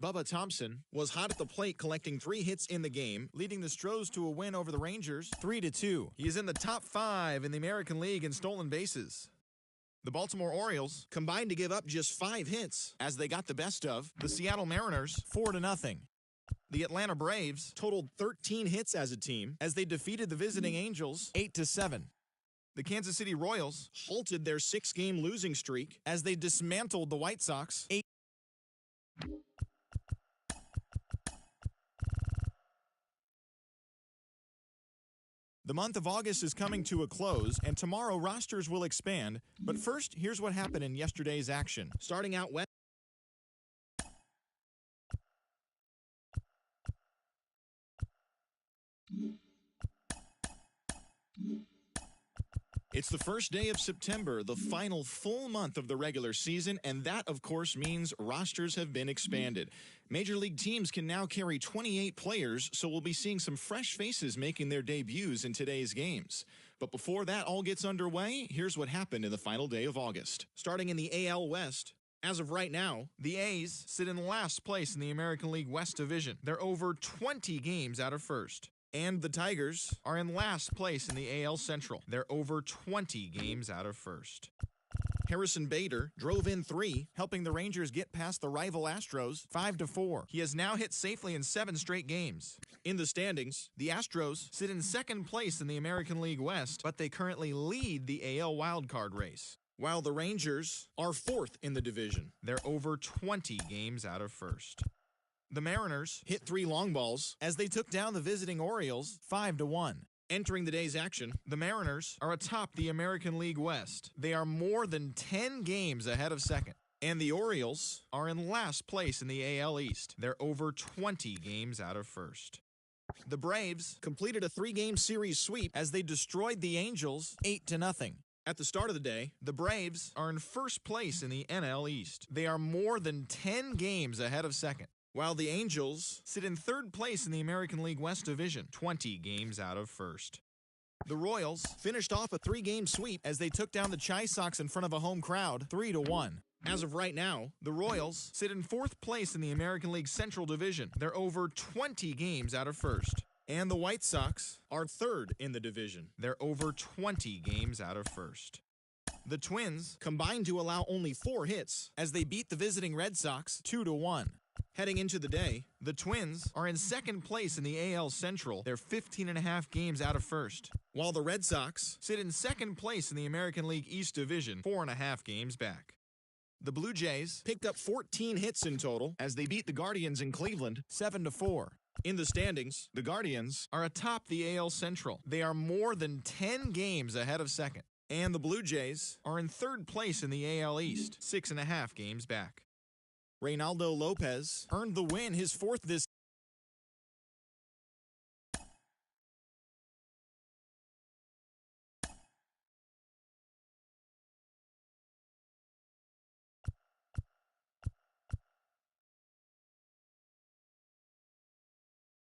Bubba Thompson was hot at the plate, collecting 3 hits in the game, leading the Stros to a win over the Rangers 3-2. He is in the top 5 in the American League in stolen bases. The Baltimore Orioles combined to give up just 5 hits as they got the best of the Seattle Mariners 4-0. The Atlanta Braves totaled 13 hits as a team as they defeated the visiting Angels 8-7. The Kansas City Royals halted their 6-game losing streak as they dismantled the White Sox 8. The month of August is coming to a close, and tomorrow rosters will expand. But first, here's what happened in yesterday's action. Starting out west. It's the first day of September, the final full month of the regular season, and that, of course, means rosters have been expanded. Major League teams can now carry 28 players, so we'll be seeing some fresh faces making their debuts in today's games. But before that all gets underway, here's what happened in the final day of August. Starting in the AL West, as of right now, the A's sit in last place in the American League West Division. They're over 20 games out of first. And the Tigers are in last place in the AL Central. They're over 20 games out of first. Harrison Bader drove in 3, helping the Rangers get past the rival Astros 5-4. He has now hit safely in 7 straight games. In the standings, the Astros sit in second place in the American League West, but they currently lead the AL wildcard race, while the Rangers are 4th in the division. They're over 20 games out of first. The Mariners hit 3 long balls as they took down the visiting Orioles 5-1. Entering the day's action, the Mariners are atop the American League West. They are more than 10 games ahead of second. And the Orioles are in last place in the AL East. They're over 20 games out of first. The Braves completed a 3-game series sweep as they destroyed the Angels 8-0. At the start of the day, the Braves are in first place in the NL East. They are more than 10 games ahead of second, while the Angels sit in third place in the American League West Division, 20 games out of first. The Royals finished off a 3-game sweep as they took down the Chi Sox in front of a home crowd 3-1. As of right now, the Royals sit in 4th place in the American League Central Division. They're over 20 games out of first. And the White Sox are 3rd in the division. They're over 20 games out of first. The Twins combined to allow only 4 hits as they beat the visiting Red Sox 2-1. Heading into the day, the Twins are in second place in the AL Central. They're 15.5 games out of first, while the Red Sox sit in second place in the American League East Division, 4.5 games back. The Blue Jays picked up 14 hits in total as they beat the Guardians in Cleveland 7-4. In the standings, the Guardians are atop the AL Central. They are more than 10 games ahead of second. And the Blue Jays are in third place in the AL East, 6.5 games back. Reynaldo Lopez earned the win, his 4th this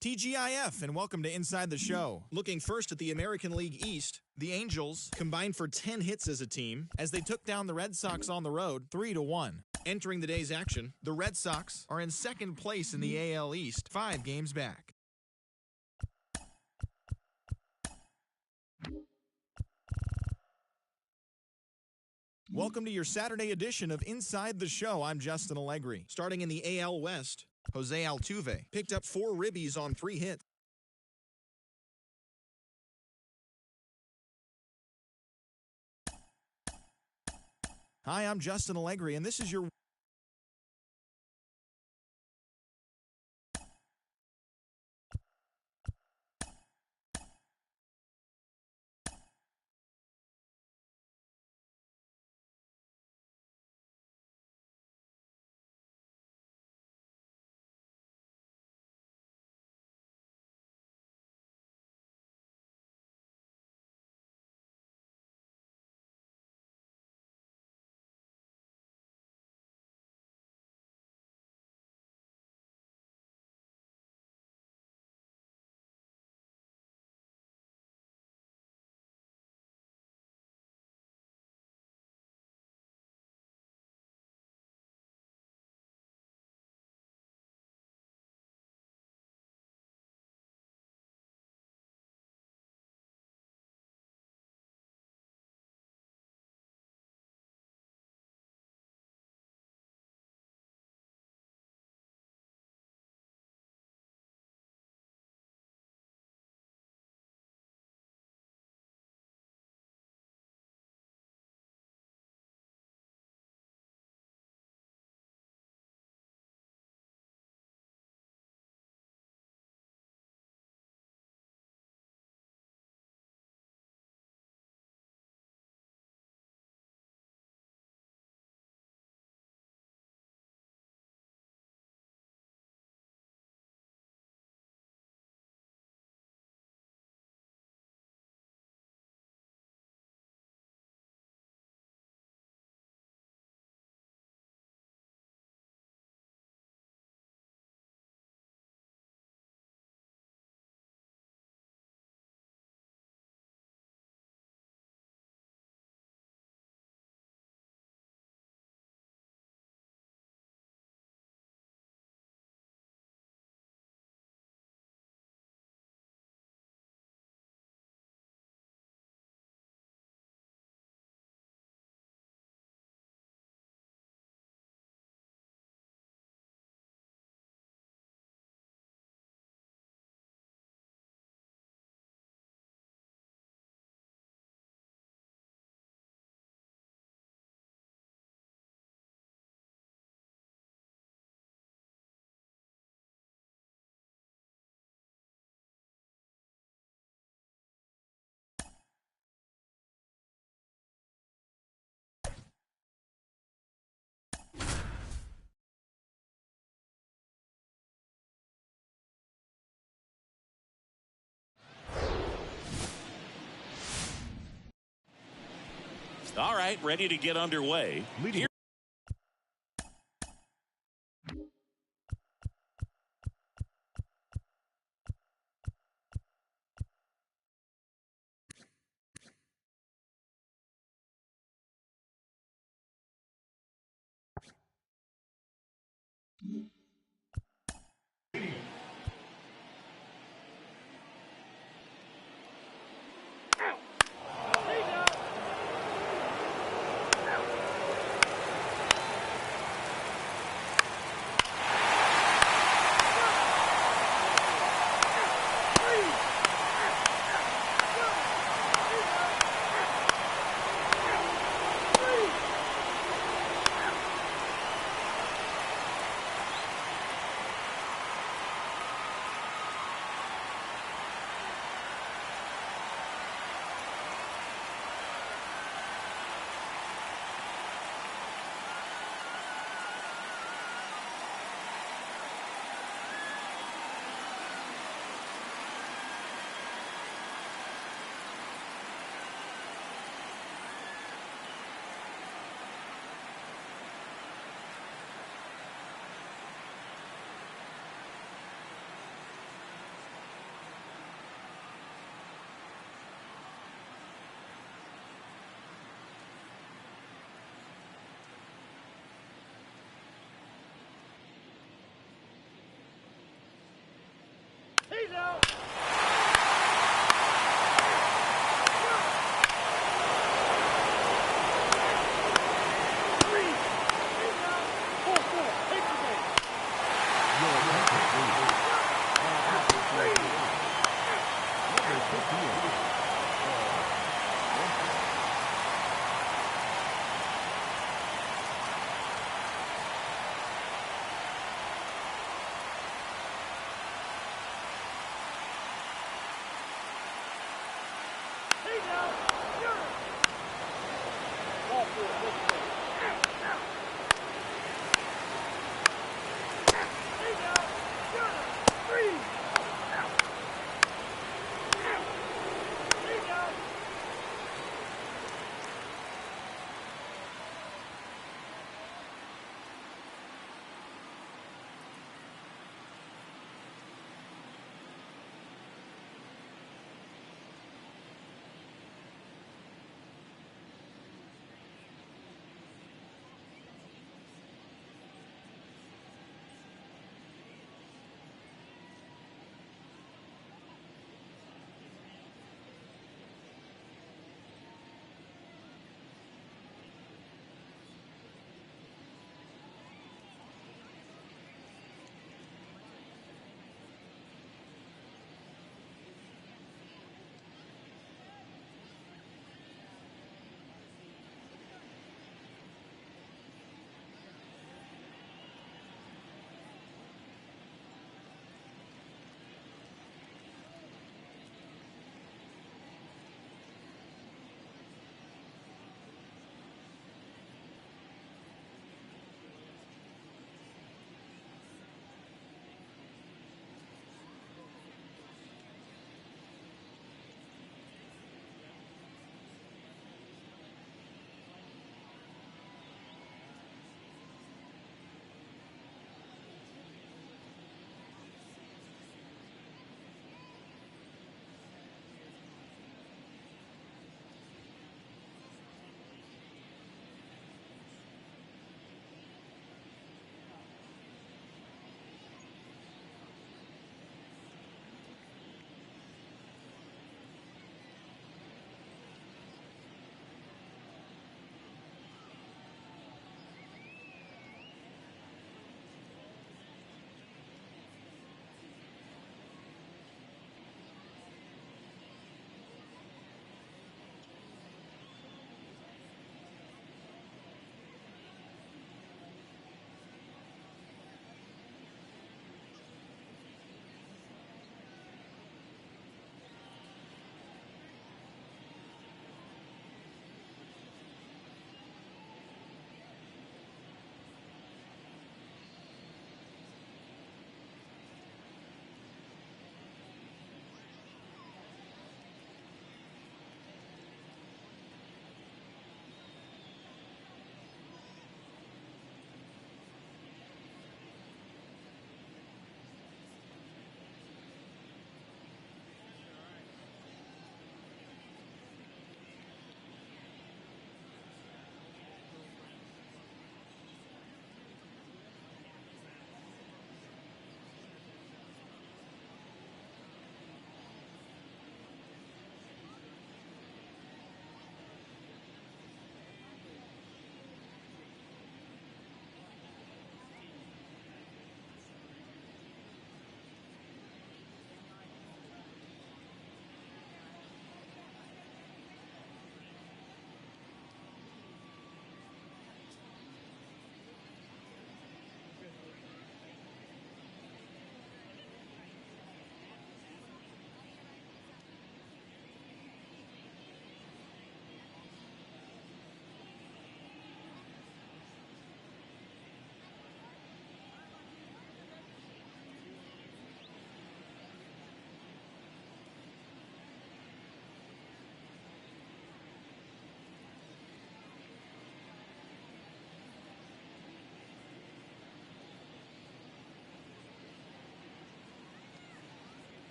TGIF, and welcome to Inside the Show. Looking first at the American League East, the Angels combined for 10 hits as a team as they took down the Red Sox on the road 3-1. Entering the day's action, the Red Sox are in second place in the AL East, 5 games back. Welcome to your Saturday edition of Inside the Show. I'm Justin Allegri. Starting in the AL West, Jose Altuve picked up 4 ribbies on 3 hits. Hi, I'm Justin Allegri, and this is your All right, ready to get underway. Leading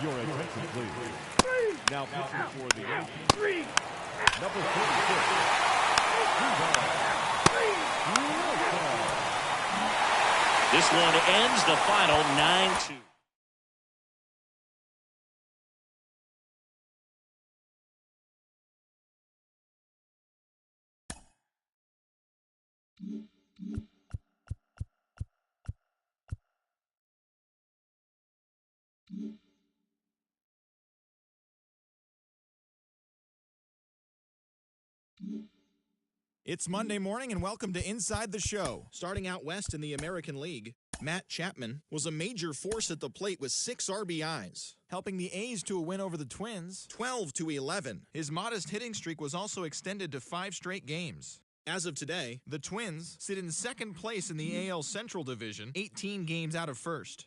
Your attention, please. Now pitching for the Yankees, number 46. This one ends the final 9-2. It's Monday morning and welcome to Inside the Show. Starting out west in the American League, Matt Chapman was a major force at the plate with 6 RBIs, helping the A's to a win over the Twins 12-11. His modest hitting streak was also extended to 5 straight games. As of today, the Twins sit in second place in the AL Central Division, 18 games out of first.